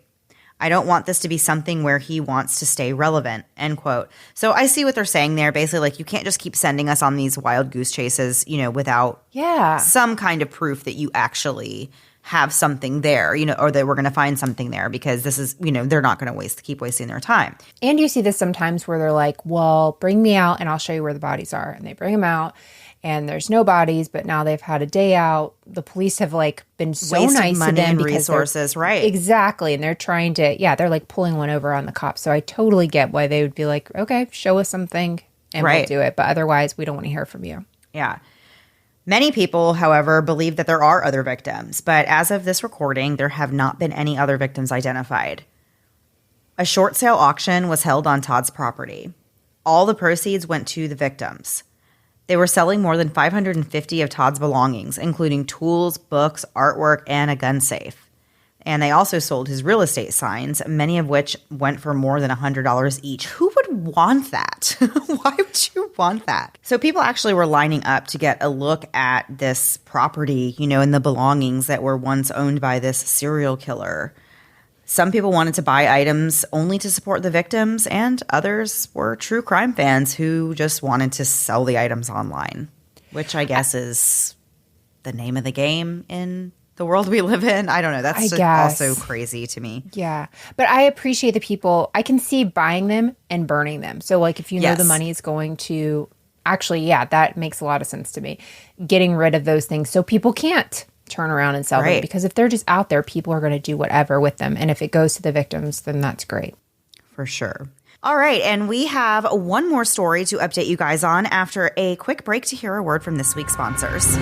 I don't want this to be something where he wants to stay relevant," end quote. So I see what they're saying there. Basically, like, you can't just keep sending us on these wild goose chases, without some kind of proof that you actually have something there, or that we're going to find something there, because this is, they're not going to keep wasting their time. And you see this sometimes where they're like, well, bring me out and I'll show you where the bodies are. And they bring them out and there's no bodies, but now they've had a day out. The police have been so Wasted nice money to them and because resources, right? Exactly. And they're trying to, they're like pulling one over on the cops. So I totally get why they would be like, okay, show us something and we'll do it. But otherwise, we don't want to hear from you. Yeah. Many people, however, believe that there are other victims, but as of this recording, there have not been any other victims identified. A short sale auction was held on Todd's property. All the proceeds went to the victims. They were selling more than 550 of Todd's belongings, including tools, books, artwork, and a gun safe. And they also sold his real estate signs, many of which went for more than $100 each. Who would want that? Why would you want that? So people actually were lining up to get a look at this property, and the belongings that were once owned by this serial killer. Some people wanted to buy items only to support the victims, and others were true crime fans who just wanted to sell the items online, which I guess is the name of the game in the world we live in. I don't know. That's just also crazy to me. Yeah. But I appreciate the people. I can see buying them and burning them. So like if you know the money is going to actually, that makes a lot of sense to me. Getting rid of those things so people can't turn around and sell them. Because if they're just out there, people are going to do whatever with them. And if it goes to the victims, then that's great. For sure. All right. And we have one more story to update you guys on after a quick break to hear a word from this week's sponsors.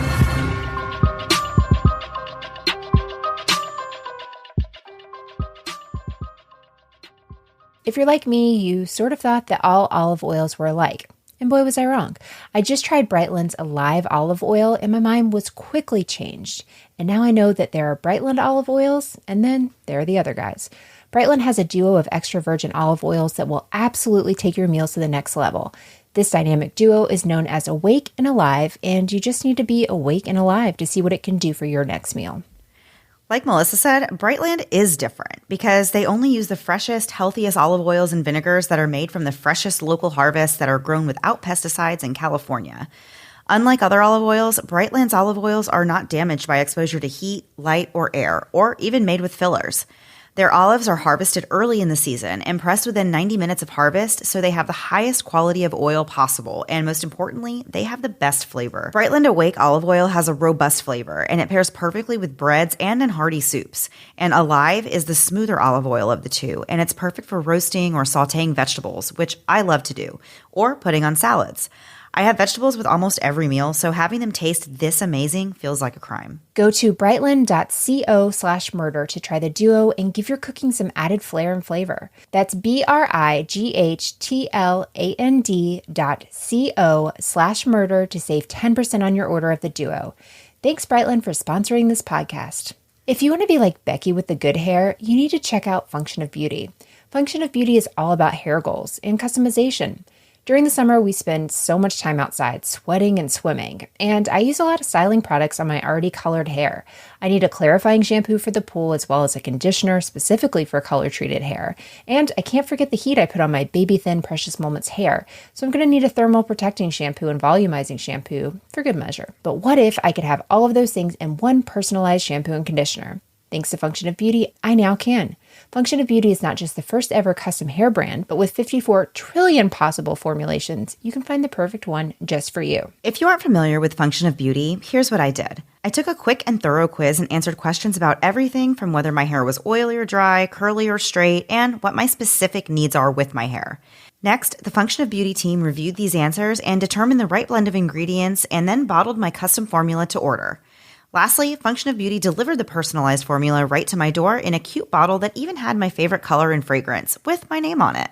If you're like me, you sort of thought that all olive oils were alike. And boy, was I wrong. I just tried Brightland's Alive olive oil and my mind was quickly changed. And now I know that there are Brightland olive oils and then there are the other guys. Brightland has a duo of extra virgin olive oils that will absolutely take your meals to the next level. This dynamic duo is known as Awake and Alive, and you just need to be awake and alive to see what it can do for your next meal. Like Melissa said, Brightland is different because they only use the freshest, healthiest olive oils and vinegars that are made from the freshest local harvests that are grown without pesticides in California. Unlike other olive oils, Brightland's olive oils are not damaged by exposure to heat, light, or air, or even made with fillers. Their olives are harvested early in the season and pressed within 90 minutes of harvest, so they have the highest quality of oil possible, and most importantly, they have the best flavor. Brightland Awake olive oil has a robust flavor, and it pairs perfectly with breads and in hearty soups. And Alive is the smoother olive oil of the two, and it's perfect for roasting or sautéing vegetables, which I love to do, or putting on salads. I have vegetables with almost every meal, so having them taste this amazing feels like a crime. Go to brightland.co/murder to try the duo and give your cooking some added flair and flavor. That's brightland.co/murder to save 10% on your order of the duo. Thanks, Brightland, for sponsoring this podcast. If you want to be like Becky with the good hair, you need to check out Function of Beauty. Function of Beauty is all about hair goals and customization. During the summer, we spend so much time outside, sweating and swimming, and I use a lot of styling products on my already colored hair. I need a clarifying shampoo for the pool as well as a conditioner specifically for color-treated hair. And I can't forget the heat I put on my baby thin Precious Moments hair, so I'm going to need a thermal protecting shampoo and volumizing shampoo for good measure. But what if I could have all of those things in one personalized shampoo and conditioner? Thanks to Function of Beauty, I now can. Function of Beauty is not just the first ever custom hair brand, but with 54 trillion possible formulations, you can find the perfect one just for you. If you aren't familiar with Function of Beauty, here's what I did. I took a quick and thorough quiz and answered questions about everything from whether my hair was oily or dry, curly or straight, and what my specific needs are with my hair. Next, the Function of Beauty team reviewed these answers and determined the right blend of ingredients and then bottled my custom formula to order. Lastly, Function of Beauty delivered the personalized formula right to my door in a cute bottle that even had my favorite color and fragrance with my name on it.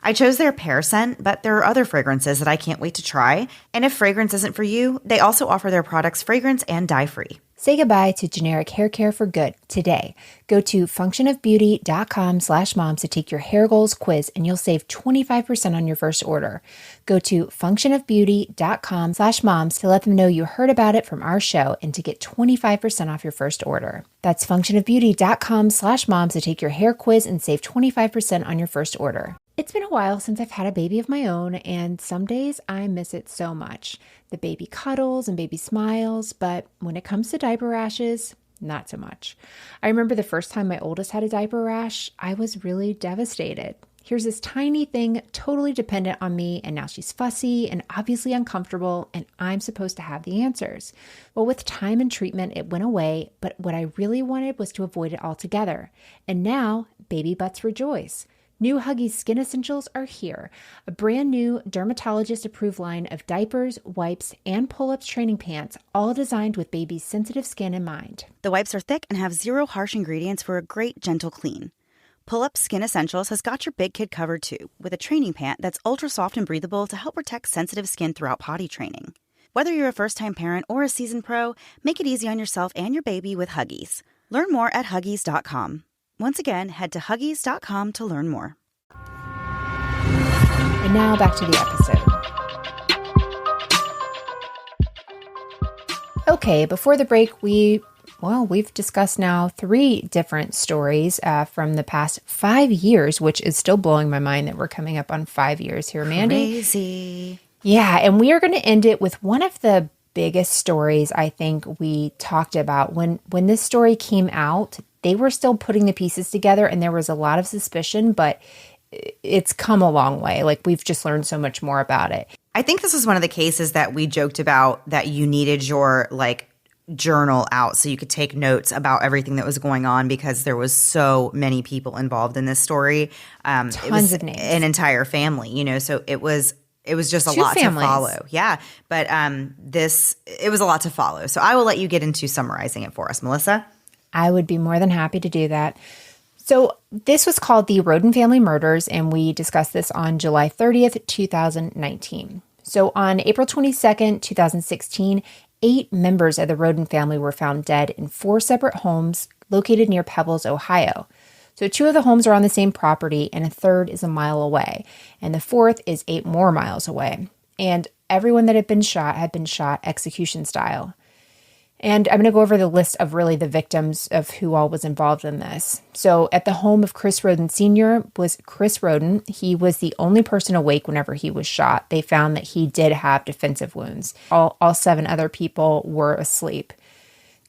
I chose their pear scent, but there are other fragrances that I can't wait to try. And if fragrance isn't for you, they also offer their products fragrance and dye-free. Say goodbye to generic hair care for good today. Go to functionofbeauty.com/moms to take your hair goals quiz and you'll save 25% on your first order. Go to functionofbeauty.com/moms to let them know you heard about it from our show and to get 25% off your first order. That's functionofbeauty.com/moms to take your hair quiz and save 25% on your first order. It's been a while since I've had a baby of my own, and some days I miss it so much. The baby cuddles and baby smiles, but when it comes to diaper rashes, not so much. I remember the first time my oldest had a diaper rash, I was really devastated. Here's this tiny thing totally dependent on me, and now she's fussy and obviously uncomfortable, and I'm supposed to have the answers. Well, with time and treatment, it went away, but what I really wanted was to avoid it altogether. And now, baby butts rejoice. New Huggies Skin Essentials are here, a brand new dermatologist-approved line of diapers, wipes, and pull-ups training pants, all designed with baby's sensitive skin in mind. The wipes are thick and have zero harsh ingredients for a great, gentle clean. Pull-Up Skin Essentials has got your big kid covered too, with a training pant that's ultra soft and breathable to help protect sensitive skin throughout potty training. Whether you're a first-time parent or a seasoned pro, make it easy on yourself and your baby with Huggies. Learn more at Huggies.com. Once again, head to Huggies.com to learn more. And now back to the episode. Okay, before the break, we've discussed now 3 different stories from the past 5 years, which is still blowing my mind that we're coming up on 5 years here, Mandy. Crazy. Yeah, and we are going to end it with one of the biggest stories I think we talked about. When this story came out, they were still putting the pieces together and there was a lot of suspicion, but it's come a long way. Like, we've just learned so much more about it. I think this is one of the cases that we joked about, that you needed your journal out so you could take notes about everything that was going on, because there was so many people involved in this story. Tons of names. An entire family, so it was just a Two lot families. to follow. Yeah. But it was a lot to follow. So I will let you get into summarizing it for us, Melissa. I would be more than happy to do that. So this was called the Rhoden Family Murders, and we discussed this on July 30th, 2019. So on April 22nd, 2016, 8 members of the Rhoden family were found dead in 4 separate homes located near Pebbles, Ohio. So 2 of the homes are on the same property, and a third is a mile away, and the 4th is 8 more miles away. And everyone that had been shot execution style. And I'm going to go over the list of really the victims of who all was involved in this. So at the home of Chris Rhoden Sr. was Chris Rhoden. He was the only person awake whenever he was shot. They found that he did have defensive wounds. All 7 other people were asleep.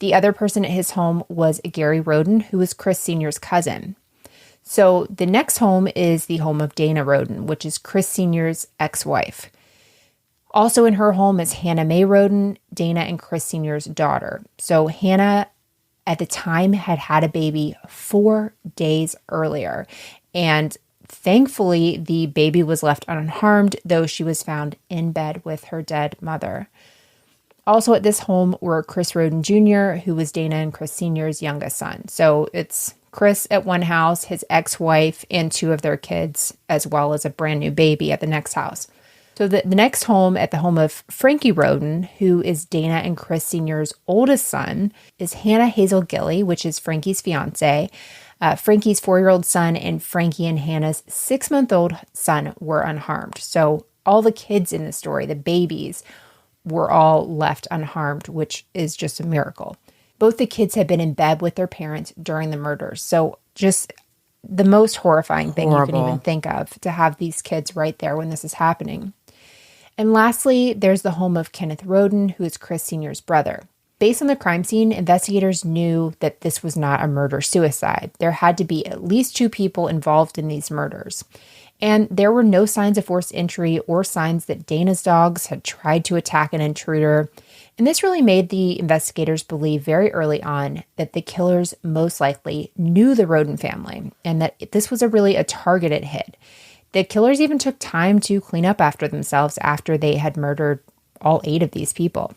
The other person at his home was Gary Rhoden, who was Chris Sr.'s cousin. So the next home is the home of Dana Rhoden, which is Chris Sr.'s ex-wife. Also in her home is Hannah Mae Rhoden, Dana and Chris Sr.'s daughter. So Hannah, at the time, had a baby 4 days earlier. And thankfully, the baby was left unharmed, though she was found in bed with her dead mother. Also at this home were Chris Rhoden Jr., who was Dana and Chris Sr.'s youngest son. So it's Chris at one house, his ex-wife, and 2 of their kids, as well as a brand new baby at the next house. So the next home, at the home of Frankie Rhoden, who is Dana and Chris Sr.'s oldest son, is Hannah Hazel Gilley, which is Frankie's fiance. Frankie's 4-year-old son and Frankie and Hannah's 6-month-old son were unharmed. So all the kids in the story, the babies, were all left unharmed, which is just a miracle. Both the kids had been in bed with their parents during the murders. So just the most horrifying thing you can even think of, to have these kids right there when this is happening. And lastly, there's the home of Kenneth Rhoden, who is Chris Sr.'s brother. Based on the crime scene, investigators knew that this was not a murder-suicide. There had to be at least 2 people involved in these murders. And there were no signs of forced entry or signs that Dana's dogs had tried to attack an intruder. And this really made the investigators believe very early on that the killers most likely knew the Rhoden family and that this was a targeted hit. The killers even took time to clean up after themselves after they had murdered all 8 of these people.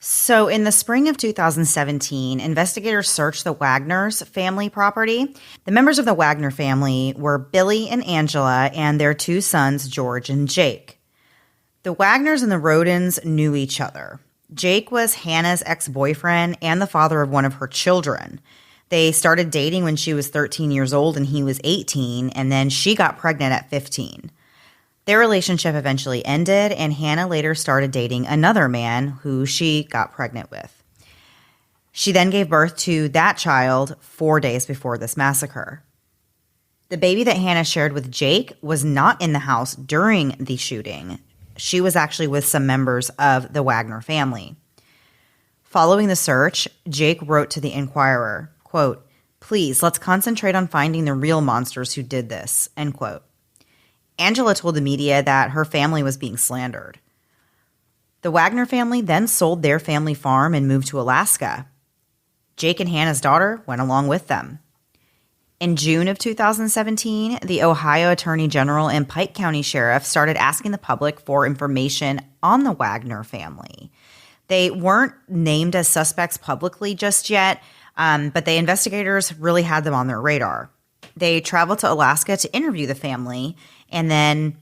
So in the spring of 2017, investigators searched the Wagner's family property. The members of the Wagner family were Billy and Angela and their 2 sons, George and Jake. The Wagners and the Rhodens knew each other. Jake was Hannah's ex-boyfriend and the father of one of her children. They started dating when she was 13 years old and he was 18, and then she got pregnant at 15. Their relationship eventually ended, and Hannah later started dating another man who she got pregnant with. She then gave birth to that child 4 days before this massacre. The baby that Hannah shared with Jake was not in the house during the shooting. She was actually with some members of the Wagner family. Following the search, Jake wrote to the Inquirer, quote, "Please, let's concentrate on finding the real monsters who did this," end quote. Angela told the media that her family was being slandered. The Wagner family then sold their family farm and moved to Alaska. Jake and Hannah's daughter went along with them. In June of 2017, the Ohio Attorney General and Pike County Sheriff started asking the public for information on the Wagner family. They weren't named as suspects publicly just yet, but the investigators really had them on their radar. They traveled to Alaska to interview the family, and then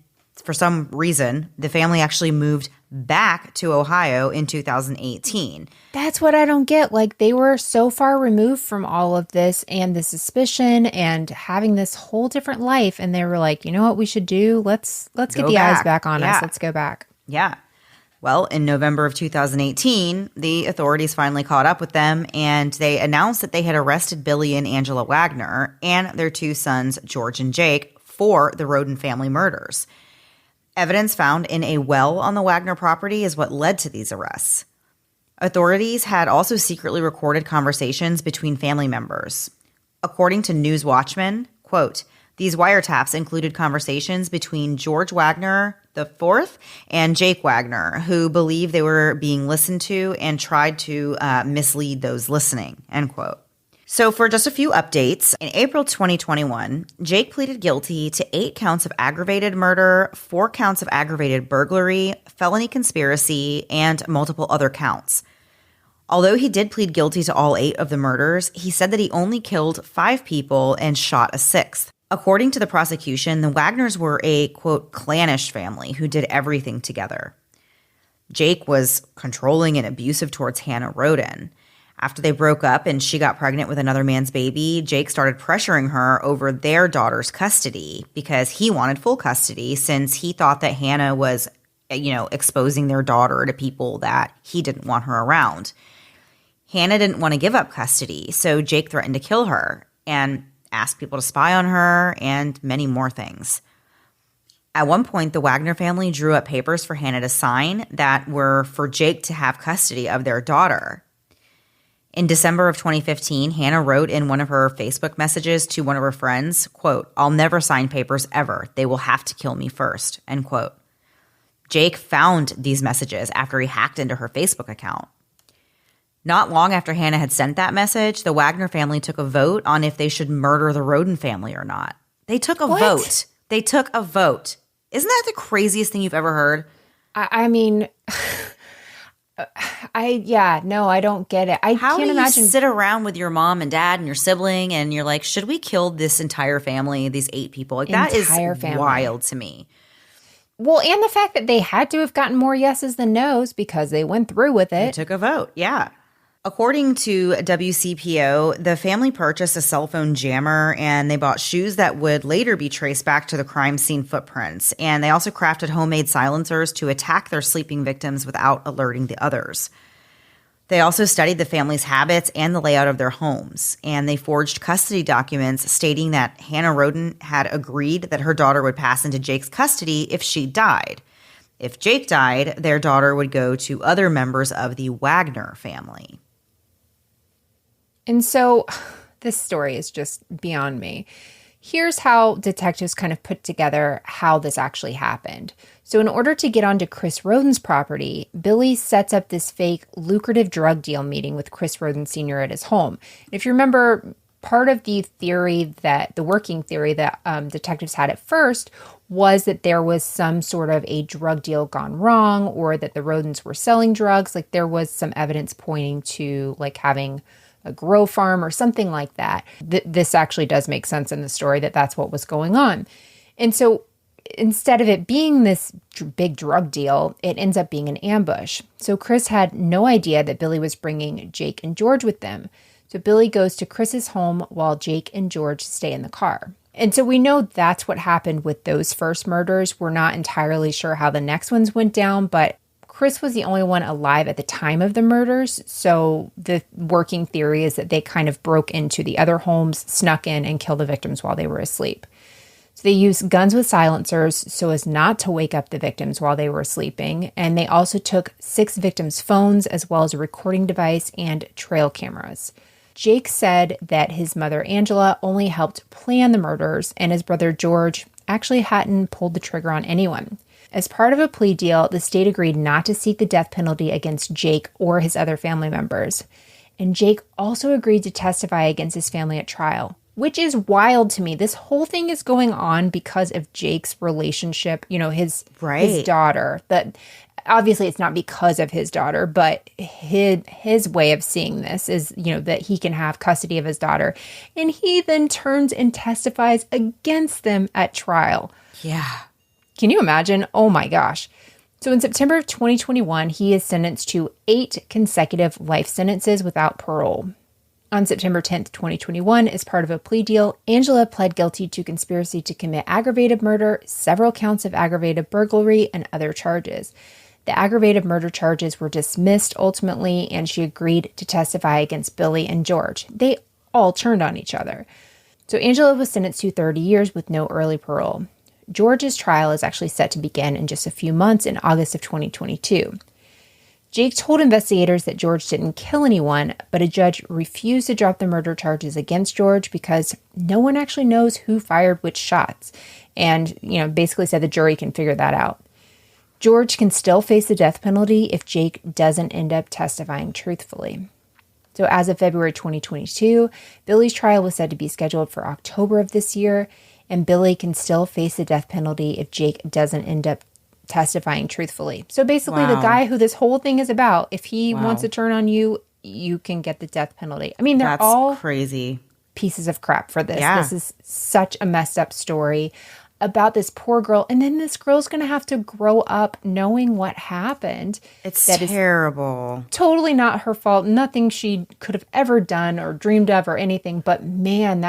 for some reason, the family actually moved back to Ohio in 2018. That's what I don't get. Like, they were so far removed from all of this and the suspicion and having this whole different life, and they were like, you know what we should do? Let's get the eyes back on us. Let's go back. Yeah. Well, in November of 2018, the authorities finally caught up with them, and they announced that they had arrested Billy and Angela Wagner and their 2 sons, George and Jake, for the Rhoden family murders. Evidence found in a well on the Wagner property is what led to these arrests. Authorities had also secretly recorded conversations between family members. According to News Watchman, quote, these wiretaps included conversations between George Wagner IV and Jake Wagner, who believed they were being listened to and tried to mislead those listening, end quote. So for just a few updates, in April 2021, Jake pleaded guilty to 8 counts of aggravated murder, 4 counts of aggravated burglary, felony conspiracy, and multiple other counts. Although he did plead guilty to all 8 of the murders, he said that he only killed 5 people and shot a 6th. According to the prosecution, the Wagners were a, quote, clannish family who did everything together. Jake was controlling and abusive towards Hannah Roden. After they broke up and she got pregnant with another man's baby, Jake started pressuring her over their daughter's custody because he wanted full custody since he thought that Hannah was, exposing their daughter to people that he didn't want her around. Hannah didn't want to give up custody, so Jake threatened to kill her and asked people to spy on her and many more things. At one point, the Wagner family drew up papers for Hannah to sign that were for Jake to have custody of their daughter. In December of 2015, Hannah wrote in one of her Facebook messages to one of her friends, quote, I'll never sign papers ever. They will have to kill me first, end quote. Jake found these messages after he hacked into her Facebook account. Not long after Hannah had sent that message, the Wagner family took a vote on if they should murder the Roden family or not. They took a vote. They took a vote. Isn't that the craziest thing you've ever heard? I mean... I don't get it. How can't imagine you sit around with your mom and dad and your sibling and you're like, should we kill this entire family, these 8 people? Like that is wild to me. Well, and the fact that they had to have gotten more yeses than nos because they went through with it. They took a vote, yeah. According to WCPO, the family purchased a cell phone jammer and they bought shoes that would later be traced back to the crime scene footprints. And they also crafted homemade silencers to attack their sleeping victims without alerting the others. They also studied the family's habits and the layout of their homes. And they forged custody documents stating that Hannah Roden had agreed that her daughter would pass into Jake's custody if she died. If Jake died, their daughter would go to other members of the Wagner family. And so this story is just beyond me. Here's how detectives kind of put together how this actually happened. So in order to get onto Chris Roden's property, Billy sets up this fake lucrative drug deal meeting with Chris Roden Sr. at his home. And if you remember, part of the working theory that detectives had at first was that there was some sort of a drug deal gone wrong or that the Rodens were selling drugs. Like there was some evidence pointing to like having a grow farm or something like that. This actually does make sense in the story that that's what was going on. And so instead of it being this big drug deal, it ends up being an ambush. So Chris had no idea that Billy was bringing Jake and George with them. So Billy goes to Chris's home while Jake and George stay in the car. And so we know that's what happened with those first murders. We're not entirely sure how the next ones went down, but Chris was the only one alive at the time of the murders, so the working theory is that they kind of broke into the other homes, snuck in, and killed the victims while they were asleep. So they used guns with silencers so as not to wake up the victims while they were sleeping, and they also took 6 victims' phones as well as a recording device and trail cameras. Jake said that his mother, Angela, only helped plan the murders, and his brother, George, actually hadn't pulled the trigger on anyone. As part of a plea deal, the state agreed not to seek the death penalty against Jake or his other family members. And Jake also agreed to testify against his family at trial, which is wild to me. This whole thing is going on because of Jake's relationship, his daughter. That obviously it's not because of his daughter, but his way of seeing this is, that he can have custody of his daughter. And he then turns and testifies against them at trial. Yeah. Can you imagine? Oh my gosh. So in September of 2021, he is sentenced to 8 consecutive life sentences without parole. On September 10th, 2021, as part of a plea deal, Angela pled guilty to conspiracy to commit aggravated murder, several counts of aggravated burglary, and other charges. The aggravated murder charges were dismissed ultimately, and she agreed to testify against Billy and George. They all turned on each other. So Angela was sentenced to 30 years with no early parole. George's trial is actually set to begin in just a few months in August of 2022. Jake told investigators that George didn't kill anyone, but a judge refused to drop the murder charges against George because no one actually knows who fired which shots. And, basically said the jury can figure that out. George can still face the death penalty if Jake doesn't end up testifying truthfully. So as of February 2022, Billy's trial was said to be scheduled for October of this year, and Billy can still face the death penalty if Jake doesn't end up testifying truthfully. So basically, the guy who this whole thing is about, if he wants to turn on you, you can get the death penalty. I mean, they're all crazy pieces of crap for this. Yeah. This is such a messed up story about this poor girl. And then this girl's going to have to grow up knowing what happened. It's terrible. Totally not her fault. Nothing she could have ever done or dreamed of or anything. But man,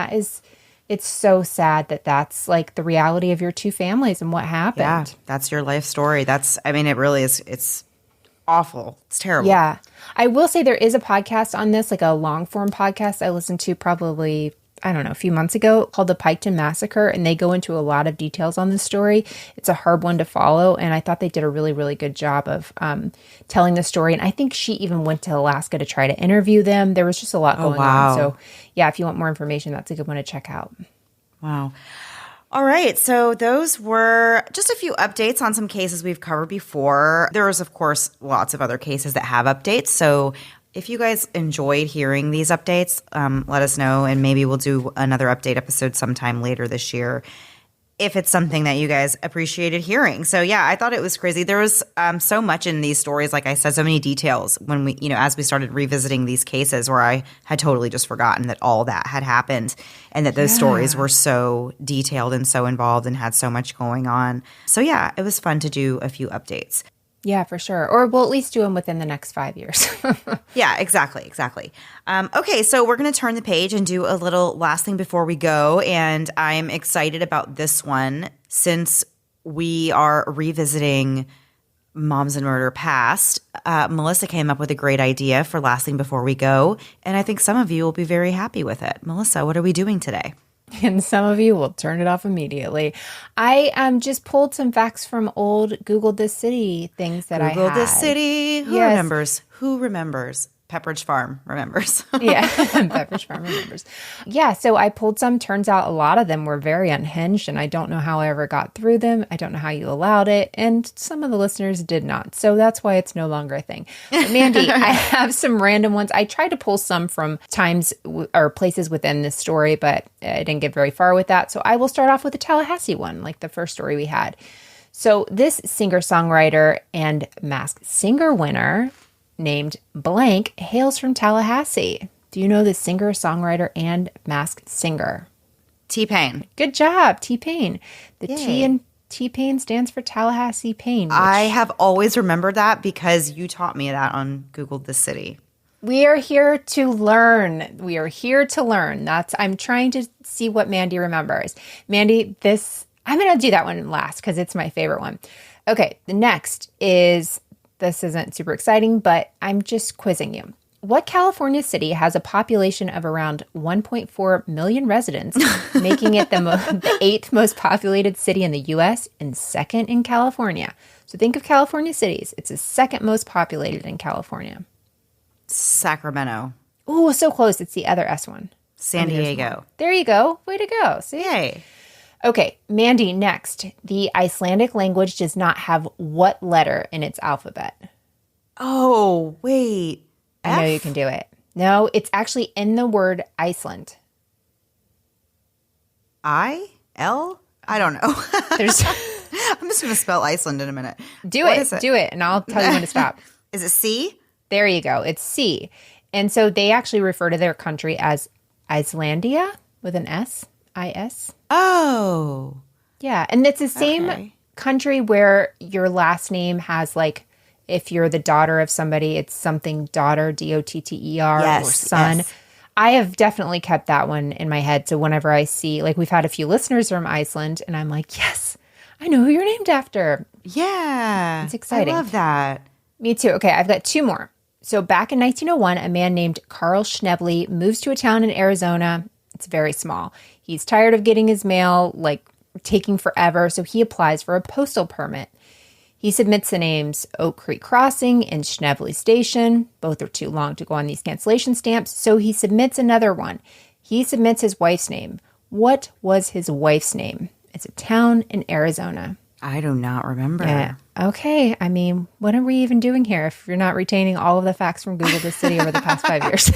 it's so sad that that's like the reality of your two families and what happened. Yeah, that's your life story. It really is. It's awful. It's terrible. Yeah. I will say there is a podcast on this, like a long form podcast I listened to probably, a few months ago called The Piketon Massacre. And they go into a lot of details on this story. It's a hard one to follow. And I thought they did a really, really good job of telling the story. And I think she even went to Alaska to try to interview them. There was just a lot going on. So yeah, if you want more information, that's a good one to check out. Wow. All right. So those were just a few updates on some cases we've covered before. There is, of course, lots of other cases that have updates. So if you guys enjoyed hearing these updates, let us know, and maybe we'll do another update episode sometime later this year if it's something that you guys appreciated hearing. So yeah, I thought it was crazy. There was so much in these stories, like I said, so many details when we, as we started revisiting these cases where I had totally just forgotten that all that had happened and that those stories were so detailed and so involved and had so much going on. So yeah, it was fun to do a few updates. Yeah, for sure. Or we'll at least do them within the next 5 years. Yeah, exactly. Okay, so we're going to turn the page and do a little last thing before we go. And I'm excited about this one since we are revisiting Moms and Murder Past. Melissa came up with a great idea for last thing before we go. And I think some of you will be very happy with it. Melissa, what are we doing today? And some of you will turn it off immediately. I just pulled some facts from old Google This City things that I had. Google This City. Who remembers? Who remembers? Pepperidge Farm remembers. Yeah, Pepperidge Farm remembers. Yeah, so I pulled some. Turns out a lot of them were very unhinged, and I don't know how I ever got through them. I don't know how you allowed it, and some of the listeners did not. So that's why it's no longer a thing. But Mandy, I have some random ones. I tried to pull some from times or places within this story, but I didn't get very far with that. So I will start off with the Tallahassee one, like the first story we had. So this singer-songwriter and Masked Singer winner named blank hails from Tallahassee. Do you know the singer, songwriter, and Masked Singer? T-Pain. Good job, T-Pain. The T in T-Pain stands for Tallahassee Pain. I have always remembered that because you taught me that on Google This City. We are here to learn. I'm trying to see what Mandy remembers. Mandy, I'm going to do that one last because it's my favorite one. Okay, the next is... This isn't super exciting, but I'm just quizzing you. What California city has a population of around 1.4 million residents, making it the 8th most populated city in the U.S. and second in California? So think of California cities. It's the second most populated in California. Sacramento. Ooh, so close. It's the other S one. San Diego. There you go. Way to go. See? Yay. Okay, Mandy, next. The Icelandic language does not have what letter in its alphabet? Oh, wait. I know you can do it. No, it's actually in the word Iceland. I-L? I don't know. I'm just going to spell Iceland in a minute. Do it, and I'll tell you when to stop. Is it C? There you go. It's C. And so they actually refer to their country as Icelandia with an S. I-S. Oh. Yeah. And it's the same country where your last name has like, if you're the daughter of somebody, it's something daughter, D-O-T-T-E-R, or son. Yes. I have definitely kept that one in my head. So whenever I see, like we've had a few listeners from Iceland and I'm like, yes, I know who you're named after. Yeah. It's exciting. I love that. Me too. Okay. I've got two more. So back in 1901, a man named Carl Schneble moves to a town in Arizona. It's very small. He's tired of getting his mail like taking forever, so he applies for a postal permit. He submits the names Oak Creek Crossing and Schnevely Station. Both are too long to go on these cancellation stamps, so he submits another one. He submits his wife's name. What was his wife's name? It's a town in Arizona. I do not remember. Yeah. Okay. I mean, what are we even doing here if you're not retaining all of the facts from Google the City over the past 5 years?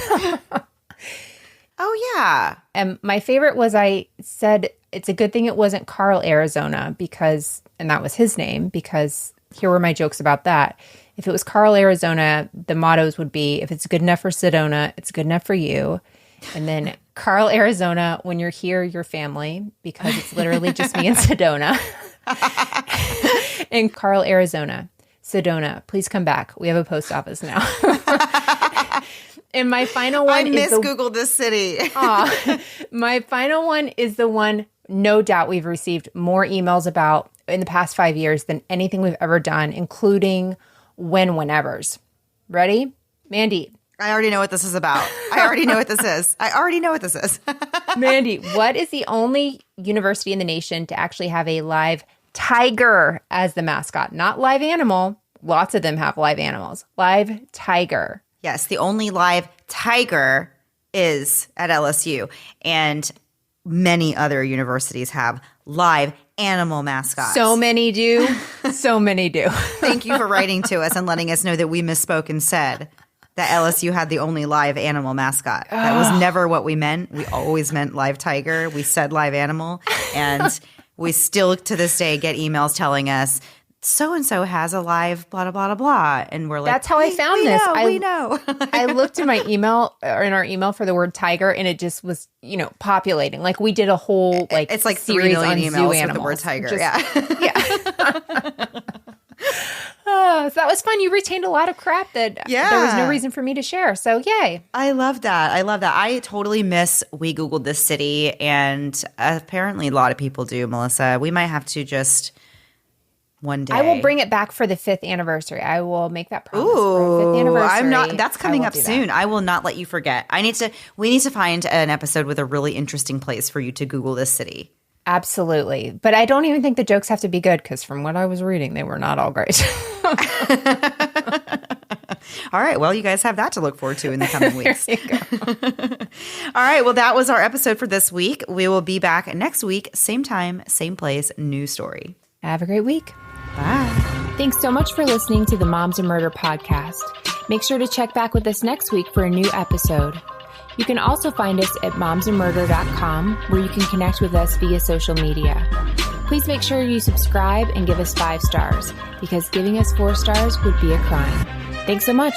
Oh, yeah. And my favorite was I said, it's a good thing it wasn't Carl, Arizona, because, and that was his name, because here were my jokes about that. If it was Carl, Arizona, the mottos would be, if it's good enough for Sedona, it's good enough for you. And then Carl, Arizona, when you're here, your family, because it's literally just me and Sedona. And Carl, Arizona, Sedona, please come back. We have a post office now. And my final one Google this city. My final one is the one, no doubt, we've received more emails about in the past 5 years than anything we've ever done, including whenevers. Ready? Mandy. I already know what this is about. I already know what this is. Mandy, what is the only university in the nation to actually have a live tiger as the mascot? Not live animal. Lots of them have live animals. Live tiger. Yes, the only live tiger is at LSU, and many other universities have live animal mascots. So many do. So many do. Thank you for writing to us and letting us know that we misspoke and said that LSU had the only live animal mascot. That was never what we meant. We always meant live tiger. We said live animal, and we still to this day get emails telling us, so-and-so has a live blah, blah, blah, blah. And we're like, that's how I found this. We know. I looked in my email or in our email for the word tiger, and it just was, populating. Like we did a whole it's like 3 series million on emails zoo animals. with the word tiger. So that was fun. You retained a lot of crap that there was no reason for me to share. So yay. I love that. I totally miss We Googled This City, and apparently a lot of people do, Melissa. We might have to just one day. I will bring it back for the 5th anniversary. I will make that promise for the 5th anniversary. That's coming up soon. I will not let you forget. We need to find an episode with a really interesting place for you to Google this city. Absolutely. But I don't even think the jokes have to be good, because from what I was reading, they were not all great. All right. Well, you guys have that to look forward to in the coming weeks. All right. Well, that was our episode for this week. We will be back next week. Same time, same place, new story. Have a great week. Bye. Thanks so much for listening to the Moms of Murder podcast. Make sure to check back with us next week for a new episode. You can also find us at momsandmurder.com, where you can connect with us via social media. Please make sure you subscribe and give us 5 stars, because giving us 4 stars would be a crime. Thanks so much.